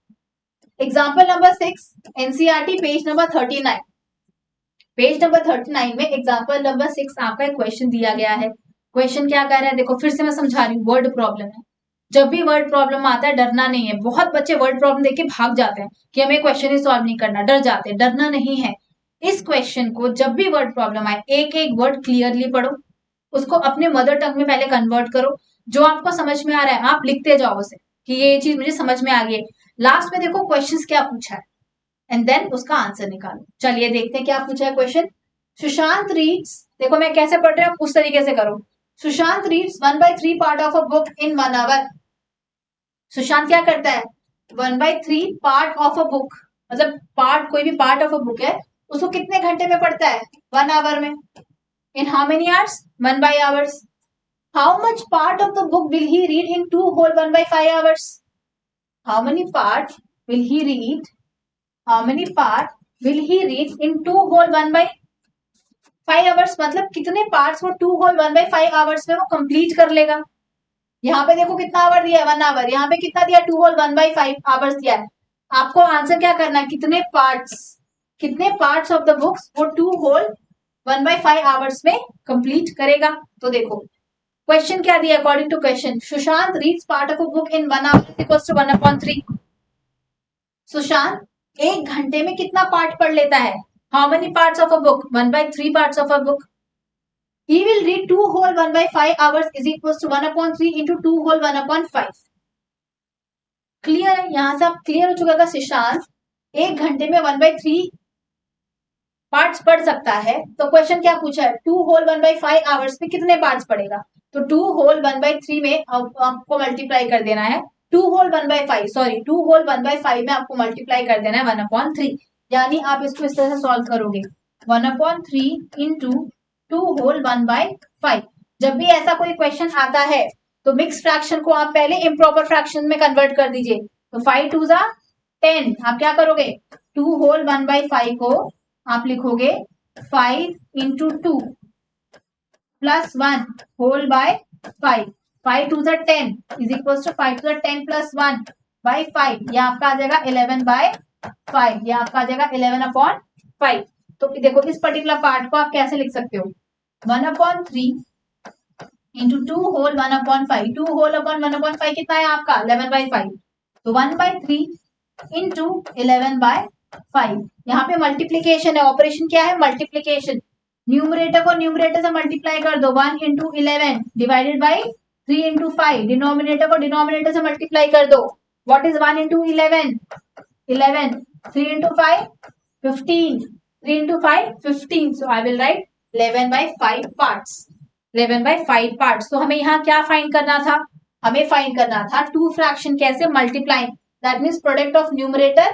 example number 6, NCERT page number 39। Page number 39 में एग्जाम्पल नंबर 6 आपका एक क्वेश्चन दिया गया है। क्वेश्चन क्या कह रहा है, देखो फिर से मैं समझा रही हूँ, वर्ड प्रॉब्लम है। जब भी वर्ड प्रॉब्लम आता है डरना नहीं है। बहुत बच्चे वर्ड प्रॉब्लम देख के भाग जाते हैं कि हमें क्वेश्चन ही सॉल्व नहीं करना, डर जाते हैं। डरना नहीं है। इस क्वेश्चन को जब भी वर्ड प्रॉब्लम आए एक एक वर्ड क्लियरली पढ़ो, उसको अपने मदर टंग में पहले कन्वर्ट करो। जो आपको समझ में आ रहा है आप लिखते जाओ उसे कि ये चीज मुझे समझ में आ गई है। लास्ट में देखो क्वेश्चन क्या पूछा है एंड देन उसका आंसर निकालो। चलिए देखते हैं क्या पूछा है क्वेश्चन। सुशांत रीड्स, देखो मैं कैसे पढ़ रही हूँ उस तरीके से करो। Sushant reads 1/3 part of a book in 1 hour. Sushant क्या करता है 1/3 पार्ट ऑफ अ बुक, मतलब पार्ट, कोई भी पार्ट ऑफ अ बुक है उसको कितने घंटे में पढ़ता है 1 आवर में। In how many hours 1 by hours. How much part of the book will he read in 2 whole 1/5 hours? How many part will he read? How many part will he read in 2 whole 1/5 hours? मतलब कितने parts वो 2 whole 1/5 hours में वो complete कर लेगा। यहाँ पे देखो कितना आवर दिया है 1 आवर, यहाँ पे कितना दिया 2 whole 1/5 hours दिया है। आपको आंसर क्या करना है, कितने पार्ट्स ऑफ द बुक्स वो 2 whole 1/5 hours में कंप्लीट करेगा। तो देखो क्वेश्चन क्या दिया, according to question Sushant reads part of a book in 1 hour equals to 1/3। Sushant 1 घंटे में कितना पार्ट पढ़ लेता है, how many parts of a book 1/3 parts of a book. He will read 2 whole 1/5 hours is equals to 1/3 into 2 whole 1/5। Clear है, यहां से आप क्लियर हो चुका है। सुशांत 1 घंटे में 1/3 पार्ट्स पढ़ सकता है। तो क्वेश्चन क्या पूछा है 2 whole 1/5 आवर्स में कितने पार्ट्स पढ़ेगा। तो 2 whole 1/3 में आपको मल्टीप्लाई कर देना है 2 whole 1/5 में आपको मल्टीप्लाई कर देना है 1/3। यानी आप इसको इस तरह से सॉल्व करोगे 1/3 इंटू 2 whole 1/5। जब भी ऐसा कोई क्वेश्चन आता है तो मिक्स फ्रैक्शन को आप पहले इम्प्रॉपर फ्रैक्शन में कन्वर्ट कर दीजिए। तो 5 2 जा 10, आप क्या करोगे 2 whole 1/5 को आप लिखोगे 5 इंटू 2 प्लस 1 होल बाय 5। 5 2 जा 10 इज इक्वल टू 5 2 जा 10 प्लस 1 बाय 5। यह आपका आ जाएगा 11/5। यह आपका आ जाएगा 11/5। तो देखो इस पर्टिकुलर पार्ट को आप कैसे लिख सकते हो 1/3 इंटू 2 होल 1/5। 2 होल अपॉन 1/5 कितना है आपका 11/5। तो 1/3 इंटू 11/5। यहाँ पे मल्टीप्लीकेशन है, ऑपरेशन क्या है मल्टीप्लीकेशन। न्यूमरेटर को न्यूमरेटर से मल्टीप्लाई कर दो 1 into 11 divided by 3 into 5। Denominator को डिनोमिनेटर से मल्टीप्लाई कर दो। What is 1 into 11 11। 3 into 5 15। 3 into 5 15। So I will right 11/5 parts. 11/5 parts. तो हमें यहाँ क्या फाइंड करना था, हमें फाइंड करना था टू फ्रैक्शन कैसे multiply, that means product of numerator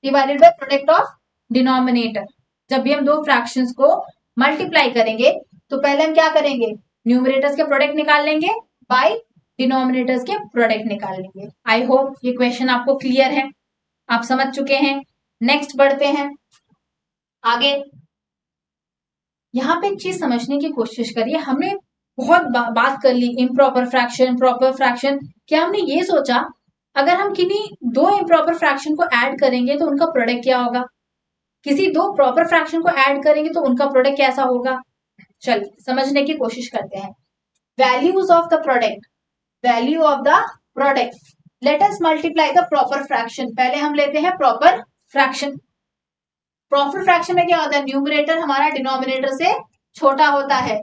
divided by product of denominator. जब भी हम दो फ्रैक्शंस को मल्टीप्लाई करेंगे तो पहले हम क्या करेंगे न्यूमरेटर्स के प्रोडक्ट निकाल लेंगे बाय डिनोमिनेटर्स के प्रोडक्ट निकाल लेंगे। आई होप ये क्वेश्चन आपको क्लियर है, आप समझ चुके हैं। नेक्स्ट बढ़ते हैं आगे। यहाँ पे एक चीज समझने की कोशिश करिए, हमने बहुत बात कर ली इम्प्रॉपर फ्रैक्शन प्रॉपर फ्रैक्शन। क्या हमने ये सोचा अगर हम किन्हीं दो इम्प्रॉपर फ्रैक्शन को ऐड करेंगे तो उनका प्रोडक्ट क्या होगा, किसी दो प्रॉपर फ्रैक्शन को ऐड करेंगे तो उनका प्रोडक्ट कैसा होगा। चलिए समझने की कोशिश करते हैं। Values of the product, value of the product. Let us multiply the proper fraction. पहले हम लेते हैं प्रॉपर फ्रैक्शन। प्रॉपर फ्रैक्शन में क्या होता है न्यूमरेटर हमारा डिनोमिनेटर से छोटा होता है।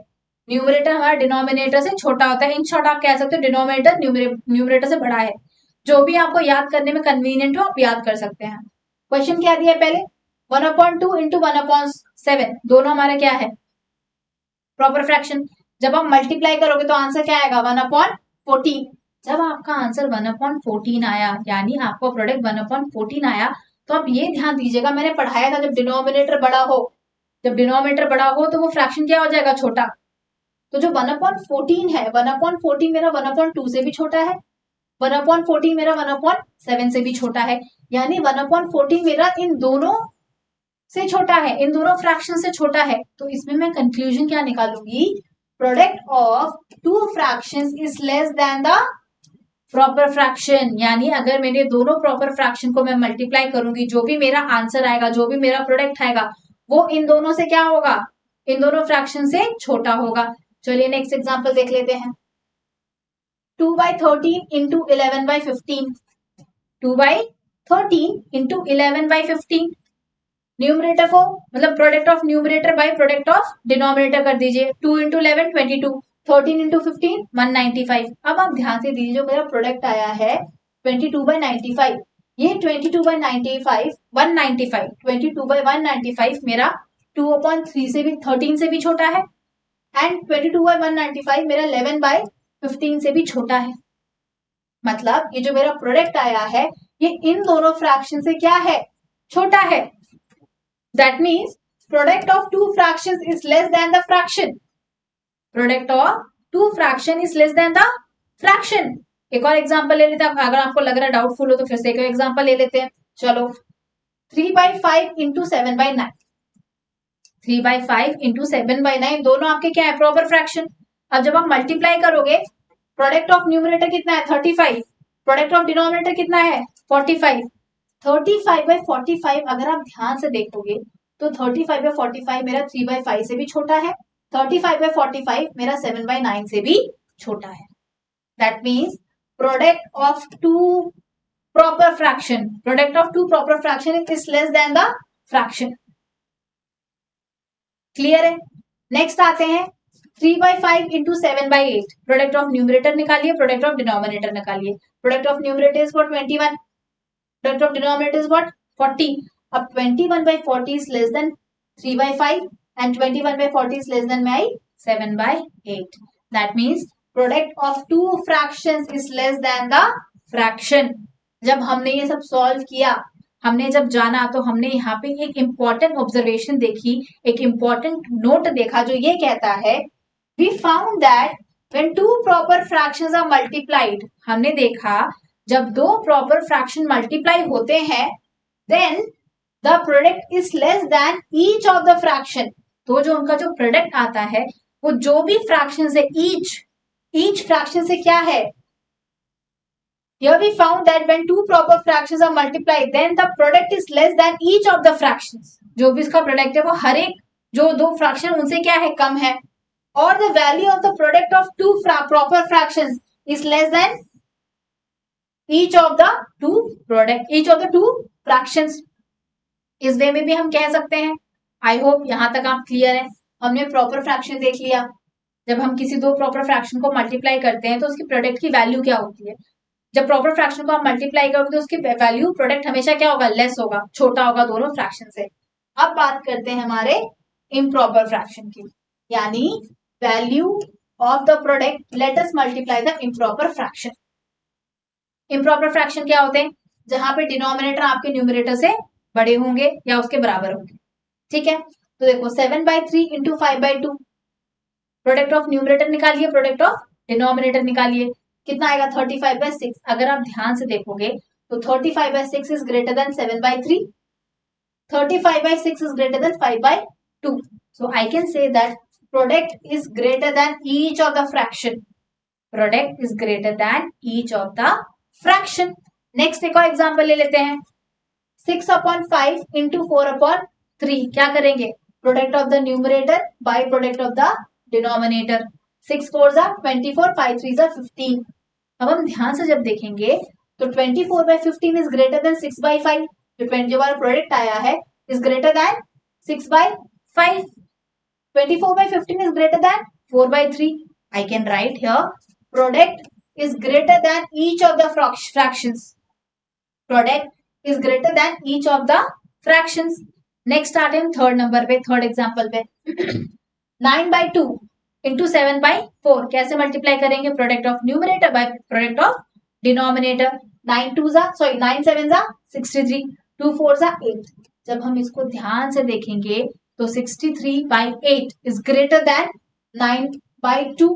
न्यूमरेटर हमारा डिनोमिनेटर से छोटा होता है। इन शॉर्ट आप कह सकते हो डिनोमिनेटर न्यूमरेटर से बड़ा है। जो भी आपको याद करने में कन्वीनियंट हो आप याद कर सकते हैं। क्वेश्चन क्या दिया है पहले 1/2 इंटू 1/7 दोनों हमारा क्या है प्रॉपर फ्रैक्शन। जब आप मल्टीप्लाई करोगे तो आंसर क्या आएगा 1/14। जब आपका आंसर 1/14 आया यानी आपका प्रोडक्ट 1/14 आया तो आप ये ध्यान दीजिएगा मैंने पढ़ाया था जब डिनोमिनेटर बड़ा हो, जब डिनोमिनेटर बड़ा हो तो वो फ्रैक्शन क्या हो जाएगा छोटा। तो जो 1/14 है 1/14 मेरा 1/2 से भी छोटा है, 1/14 मेरा 1/7 से भी छोटा है। यानी 1/14 मेरा इन दोनों से छोटा है, इन दोनों फ्रैक्शन से छोटा है। तो इसमें मैं कंक्लूजन क्या निकालूंगी product of two fractions is less than the proper fraction. यानी अगर मेरे दोनों प्रॉपर फ्रैक्शन को मैं मल्टीप्लाई करूंगी जो भी मेरा आंसर आएगा जो भी मेरा प्रोडक्ट आएगा वो इन दोनों से क्या होगा, इन दोनों फ्रैक्शन से छोटा होगा। चलिए नेक्स्ट एग्जांपल देख लेते हैं। 2/13 इंटू 11/15, 2/13 इंटू 11/15। न्यूमरेटर को मतलब product of numerator bye product of denominator कर दीजिए। 2 इंटू 11 22, 13 इंटू 15 195। अब आप ध्यान से दीजिए, जो मेरा प्रोडक्ट आया है 22/95, ये 22/95 195, 22/195 मेरा 2/3 से भी 13 से भी छोटा है, एंड 22/195 मेरा 11/15 से भी छोटा है। मतलब ये जो मेरा प्रोडक्ट आया है ये इन दोनों फ्रैक्शन से क्या है, छोटा है। That means product of two fractions is less than the fraction. Product of two fraction is less than the fraction. एक और एग्जांपल ले लेते हैं, अगर आपको लग रहा है डाउटफुल हो तो फिर से एक एग्जांपल ले लेते हैं। चलो 3/5 इंटू 7/9, 3/5 इंटू 7/9 दोनों आपके क्या है, प्रॉपर फ्रैक्शन। अब जब आप मल्टीप्लाई करोगे, प्रोडक्ट ऑफ न्यूमरेटर कितना है 35, प्रोडक्ट ऑफ डिनोमिनेटर कितना है 45। 35/45 अगर आप ध्यान से देखोगे तो 35/45 मेरा 3/5 से भी छोटा है, 35/45 मेरा 7/9 से भी छोटा है। That means product of two proper fraction, product of two proper fraction is less than the fraction. Clear है। नेक्स्ट आते हैं 3/5 इंटू 7/8, प्रोडक्ट ऑफ न्यूमरेटर निकालिए, प्रोडक्ट ऑफ डिनोमिनेटर निकालिए। Product of numerator is for 21, product of denominator is what 40. अब 21/40 is less than 3/5 and 21/40 is less than my 7/8. That means product of two fractions is less than the fraction. जब हमने ये सब solve किया, हमने जब जाना तो हमने यहाँ पे एक इंपॉर्टेंट ऑब्जर्वेशन देखी, एक इंपॉर्टेंट नोट देखा जो ये कहता है we found that when two proper fractions are multiplied, हमने देखा जब दो प्रॉपर फ्रैक्शन मल्टीप्लाई होते हैं then the product is less than each of the fraction. तो जो उनका जो प्रोडक्ट आता है वो जो भी फ्रैक्शन है ईच फ्रैक्शन से क्या है। Here we found that when two proper fractions are multiplied then the product is less than each of the fractions. जो भी इसका प्रोडक्ट है वो हर एक जो दो फ्रैक्शन उनसे क्या है, कम है। और the value of the product of two proper fractions is less than each of the two fractions। इस वे में भी हम कह सकते हैं। आई होप यहां तक आप क्लियर है। हमने प्रॉपर फ्रैक्शन देख लिया, जब हम किसी दो प्रॉपर फ्रैक्शन को मल्टीप्लाई करते हैं तो उसकी प्रोडक्ट की वैल्यू क्या होती है। जब प्रॉपर फ्रैक्शन को हम मल्टीप्लाई करोगे तो उसकी वैल्यू प्रोडक्ट हमेशा क्या होगा, लेस होगा, छोटा होगा दोनों फ्रैक्शन से। अब बात करते हैं हमारे इम्प्रॉपर फ्रैक्शन की, यानी value of the product. Let us multiply the improper fraction. Improper fraction क्या होते हैं, जहां पे डिनोमिनेटर आपके न्यूमरेटर से बड़े होंगे या उसके बराबर होंगे। ठीक है, तो देखो 7/3 इंटू 5/2, प्रोडक्ट ऑफ न्यूमरेटर निकालिए, प्रोडक्ट ऑफ डिनोमिनेटर निकालिए, कितना आएगा 35/6। अगर आप ध्यान से देखोगे तो 35/6 is greater then 7/3, 35/6 is greater then 5/2। So I can say that product is greater than each of the fraction, product is greater than each of the fraction. Next एक और एग्जांपल ले लेते हैं 6/5 इंटू 4/3। क्या करेंगे, product of the numerator bye product of the denominator. 6 4 24, 5 3 15। अब हम ध्यान से जब देखेंगे तो 24/15 इज ग्रेटर देन 6/5। जो हमारा प्रोडक्ट आया है is greater then 6/5। 24/15 is greater than 4/3. I can write here product is greater than each of the fractions. Product is greater than each of the fractions. Next आते हैं third number पे, third example पे 9/2 into 7/4। कैसे multiply करेंगे, product of numerator bye product of denominator. 9 7 63, 2 4 8। जब हम इसको ध्यान से देखेंगे तो 63/8 is greater than 9/2.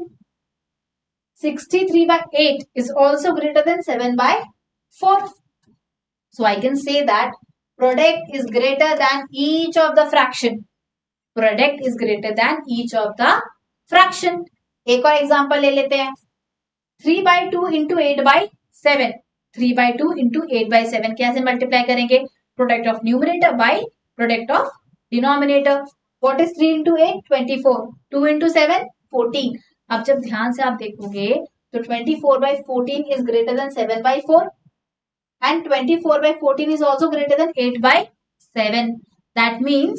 63/8 is also greater than 7/4. So I can say that product is greater than each of the fraction. Product is greater than each of the fraction. एक और example ले लेते हैं 3/2 इंटू 8/7। 3/2 इंटू 8/7 कैसे multiply करेंगे, product of numerator bye product of denominator what is 3 into 8 24, 2 into 7 14। अब जब ध्यान से आप देखोगे तो 24/14 is greater than 7/4 and 24/14 is also greater than 8/7. That means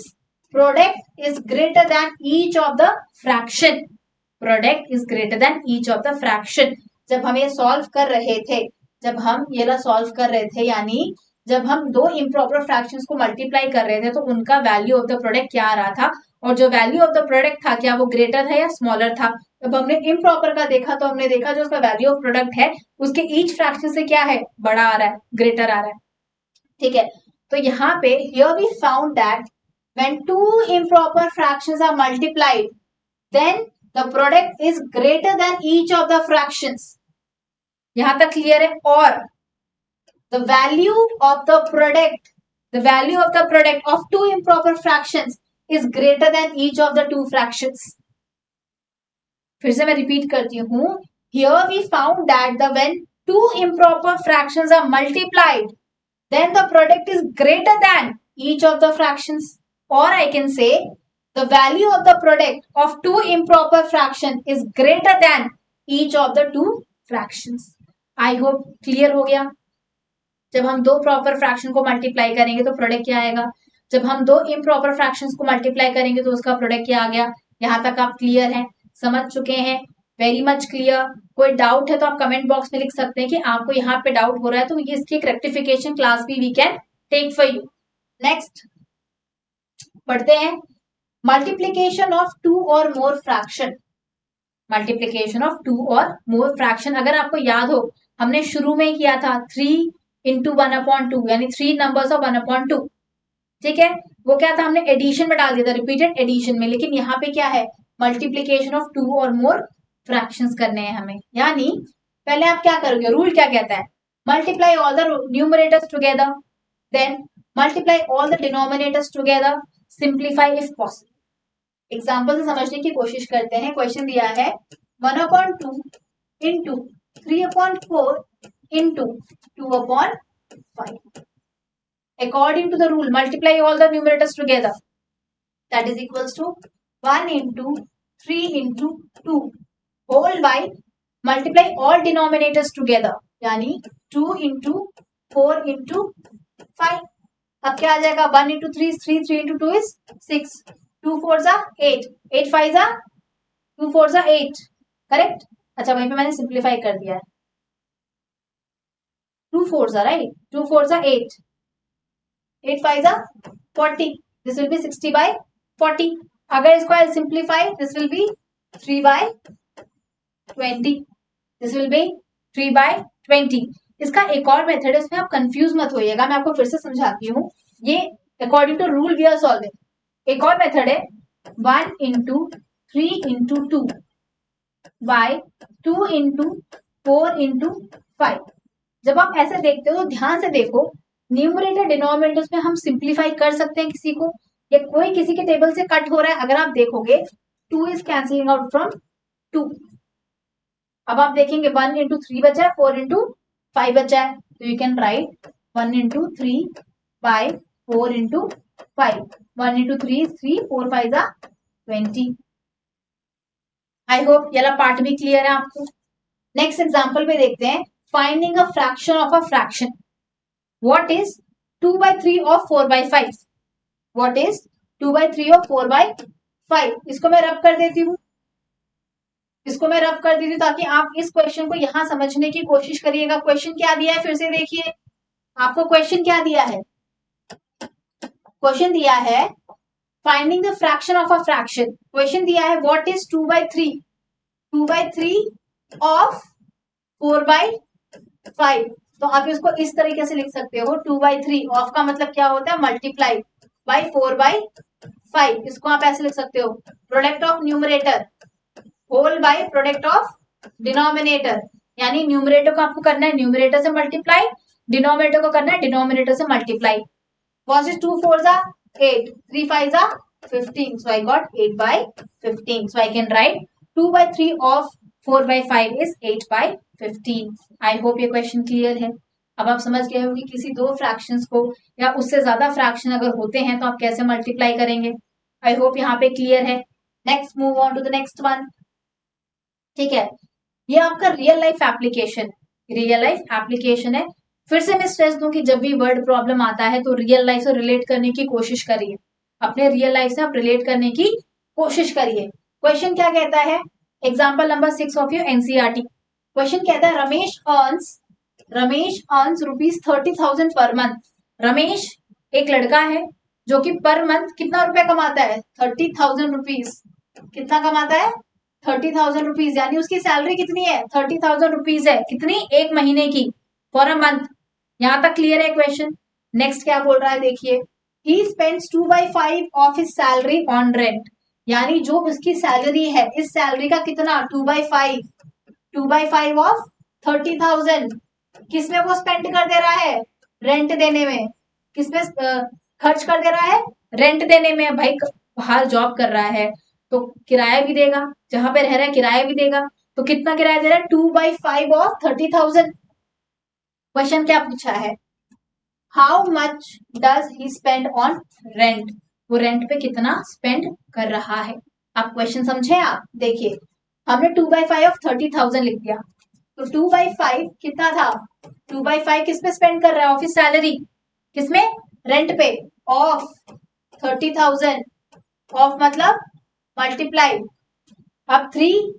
product is greater than each of the fraction. Product is greater than each of the fraction. जब हम ये सॉल्व कर रहे थे, जब हम ये ला सॉल्व कर रहे थे, यानी जब हम दो इम्प्रॉपर फ्रैक्शंस को मल्टीप्लाई कर रहे थे तो उनका वैल्यू ऑफ द प्रोडक्ट क्या आ रहा था, और जो वैल्यू ऑफ द प्रोडक्ट था क्या वो ग्रेटर था या स्मॉलर था। जब हमने इम्प्रॉपर का देखा तो हमने देखा जो उसका वैल्यू ऑफ प्रोडक्ट है उसके ईच फ्रैक्शन से क्या है, बड़ा आ रहा है, ग्रेटर आ रहा है। ठीक है, तो यहाँ पे here we found that when two improper fractions are multiplied then the product is greater than each of the fractions. यहां तक क्लियर है। और the value of the product of two improper fractions is greater than each of the two fractions. फिर से मैं repeat करती हूं, here we found that when two improper fractions are multiplied then the product is greater than each of the fractions, or I can say the value of the product of two improper fractions is greater than each of the two fractions. I hope clear हो गया। जब हम दो proper fraction को multiply करेंगे तो product क्या आएगा, जब हम दो इम्प्रॉपर फ्रैक्शंस को मल्टीप्लाई करेंगे तो उसका प्रोडक्ट क्या आ गया। यहाँ तक आप क्लियर हैं, समझ चुके हैं, वेरी मच क्लियर। कोई डाउट है तो आप कमेंट बॉक्स में लिख सकते हैं कि आपको यहाँ पे डाउट हो रहा है, तो ये इसकी एक रेक्टिफिकेशन क्लास भी we can take for you. Next पढ़ते हैं multiplication of two or more fraction. Multiplication of two or more fraction, अगर आपको याद हो हमने शुरू में किया था 3 into 1/2, यानी 3 numbers of 1/2। ठीक है, वो क्या था, हमने एडिशन में डाल दिया था, रिपीटेड एडिशन में। लेकिन यहाँ पे क्या है, multiplication of two or more fractions करने हैं हमें। यानी पहले आप क्या करोगे, रूल क्या कहता है, multiply all the numerators together, then multiply all the denominators together, simplify if possible. Example से समझने की कोशिश करते हैं। क्वेश्चन दिया है 1/2 into 3/4 into 2/5. According to the rule, multiply all the numerators together. That is equals to 1 into 3 into 2 whole by multiply all denominators together, यानी 2 into 4 into 5. अब क्या आ जाएगा, 1 into 3 is 3, 3 into 2 is 6, 2 4s are 8, 8 5s are 2 4s are 8, correct. अच्छा वहीं पे मैंने simplify कर दिया है, 2 4s are right, 2 4s are 8, 8 5s are 40, this will be 60/40. अगर इसको I simplify, this will be 3/20, this will be 3/20. इसका एक और मेथड है, इसमें आप कंफ्यूज मत होइएगा, मैं आपको फिर से समझाती हूँ। ये according to rule we are solving. एक और मेथड है 1 into 3 into 2 by 2 into 4 into 5। जब आप ऐसे देखते हो तो ध्यान से देखो, न्यूमरेटर डिनोमिनेटर्स में हम सिंप्लीफाई कर सकते हैं किसी को, या कोई किसी के टेबल से कट हो रहा है। अगर आप देखोगे 2 इज कैंसिलिंग आउट फ्रॉम 2। अब आप देखेंगे 1 into 3 बचा है, 4 into 5 बचा है, तो you can write 1 into 3 by 4 into 5। 1 into 3 is 3, 4 5s are 20। I hope ये वाला पार्ट भी क्लियर है आपको। नेक्स्ट एग्जांपल में देखते हैं, finding a fraction of a fraction. What is 2/3 of 4/5? What is 2/3 of 4/5? इसको मैं रब कर देती हूँ, इसको मैं रब कर देती हूँ ताकि आप इस क्वेश्चन को यहां समझने की कोशिश करिएगा। क्वेश्चन क्या दिया है, फिर से देखिए, आपको क्वेश्चन क्या दिया है, क्वेश्चन दिया है finding the fraction of a fraction. Question दिया है व्हाट इज 2/3, 2/3 ऑफ 4/5। तो आप इसको इस तरीके से लिख सकते हो, 2/3 ऑफ का मतलब क्या होता है, मल्टीप्लाई बाय 4/5। इसको आप ऐसे लिख सकते हो, product of numerator whole by product of denominator. यानी न्यूमरेटर को आपको करना है न्यूमरेटर से मल्टीप्लाई, डिनोमिनेटर को करना है डिनोमिनेटर से multiply. What is 2 4s are 8, 3 5s are 15, so I got 8/15. So I can write 2/3 of 4/5 is 8/15. I hope ये क्वेश्चन क्लियर है। अब आप समझ गए हो कि किसी दो फ्रैक्शंस को या उससे ज्यादा फ्रैक्शन अगर होते हैं तो आप कैसे मल्टीप्लाई करेंगे। आई होप यहाँ पे क्लियर है। Next move on to the next one. ठीक है, ये आपका real life application, real life application है। फिर से मैं स्ट्रेस दूं कि जब भी वर्ड प्रॉब्लम आता है तो रियल लाइफ से रिलेट करने की कोशिश करिए, अपने रियल लाइफ से आप रिलेट करने की कोशिश करिए। क्वेश्चन क्या कहता है, example number 6 of your NCERT. Question कहता है Ramesh earns ₹30,000 per month. Ramesh एक लड़का है जो कि पर मंथ कितना रुपया कमाता है, ₹30,000। कितना कमाता है, ₹30,000, यानी उसकी सैलरी कितनी है, ₹30,000 है। कितनी, एक महीने की, फॉर अ मंथ। यहां तक क्लियर है क्वेश्चन। नेक्स्ट क्या बोल रहा है देखिए, he spends 2/5 of his salary on rent, यानी जो उसकी सैलरी है, इस सैलरी का कितना, 2/5 ऑफ 30,000 किसमें वो स्पेंड कर दे रहा है, रेंट देने में। किसमें खर्च कर दे रहा है, रेंट देने में। भाई बाहर जॉब कर रहा है तो किराया भी देगा, जहां पे रह रहा है किराया भी देगा, तो कितना किराया दे रहा है, 2/5 ऑफ 30,000। क्वेश्चन क्या पूछा है, how much does he spend on rent, वो रेंट पे कितना स्पेंड कर रहा है। आप क्वेश्चन समझे, आप देखिए हमने 2/5 ऑफ 30,000 लिख दिया, तो 2/5 कितना था, 2/5 किस पे स्पेंड कर रहा है, ऑफिस सैलरी, किसमें, रेंट पे, ऑफ 30,000, ऑफ मतलब मल्टीप्लाई। अब 3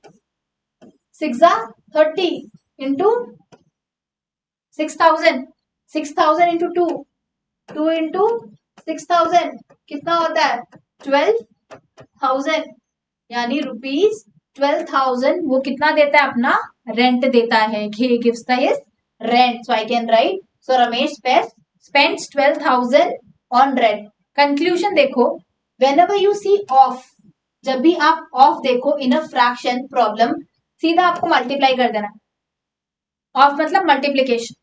6 30 इंटू 6,000, 6,000 इंटू 2 इंटू 6,000 कितना होता है, 12,000, यानी ₹12,000 वो कितना देता है, अपना रेंट देता है। he gives the his rent, so I can write, so Ramesh spends 12,000 on rent। Conclusion देखो, whenever you see off, जब भी आप ऑफ देखो इन अ फ्रैक्शन प्रॉब्लम, सीधा आपको मल्टीप्लाई कर देना। ऑफ मतलब multiplication.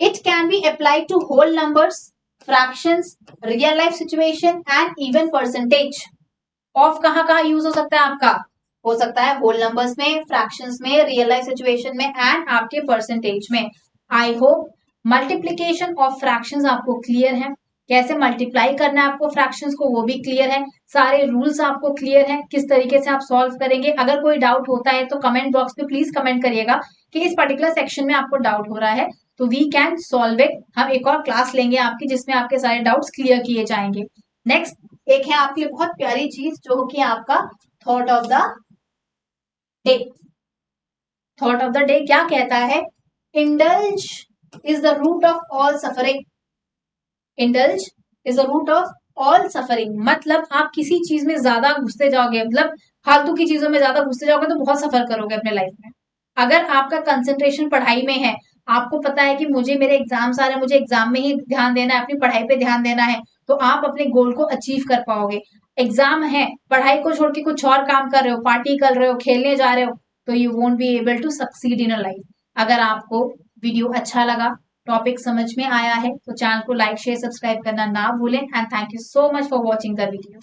It can be applied to whole numbers, fractions, real life situation and even percentage. Of कहाँ कहाँ यूज हो सकता है आपका, हो सकता है होल नंबर्स में, फ्रैक्शंस में, रियल लाइफ सिचुएशन में एंड आपके परसेंटेज में। I hope multiplication of fractions आपको क्लियर है, कैसे मल्टीप्लाई करना है आपको फ्रैक्शंस को वो भी क्लियर है, सारे रूल्स आपको क्लियर है, किस तरीके से आप सॉल्व करेंगे। अगर कोई डाउट होता है तो कमेंट बॉक्स में प्लीज कमेंट करिएगा कि इस पर्टिकुलर सेक्शन में आपको डाउट हो रहा है, तो वी कैन सॉल्व इट। हम एक और क्लास लेंगे आपकी जिसमें आपके सारे डाउट्स क्लियर किए जाएंगे। नेक्स्ट एक है आपके लिए बहुत प्यारी चीज जो कि आपका thought of the day. Thought of the day क्या कहता है, indulge is the root of all suffering. Indulge is the root of all suffering, मतलब आप किसी चीज में ज्यादा घुसते जाओगे, मतलब फालतू की चीजों में ज्यादा घुसते जाओगे तो बहुत सफर करोगे अपने लाइफ में। अगर आपका कंसंट्रेशन पढ़ाई में है, आपको पता है कि मुझे मेरे एग्जाम्स आ रहे हैं, मुझे एग्जाम में ही ध्यान देना है, अपनी पढ़ाई पे ध्यान देना है, तो आप अपने गोल को अचीव कर पाओगे। एग्जाम है, पढ़ाई को छोड़ के कुछ और काम कर रहे हो, पार्टी कर रहे हो, खेलने जा रहे हो, तो you won't be able to succeed in a life. अगर आपको वीडियो अच्छा लगा, टॉपिक समझ में आया है, तो चैनल को लाइक शेयर सब्सक्राइब करना ना भूलें। And thank you so much for watching the video.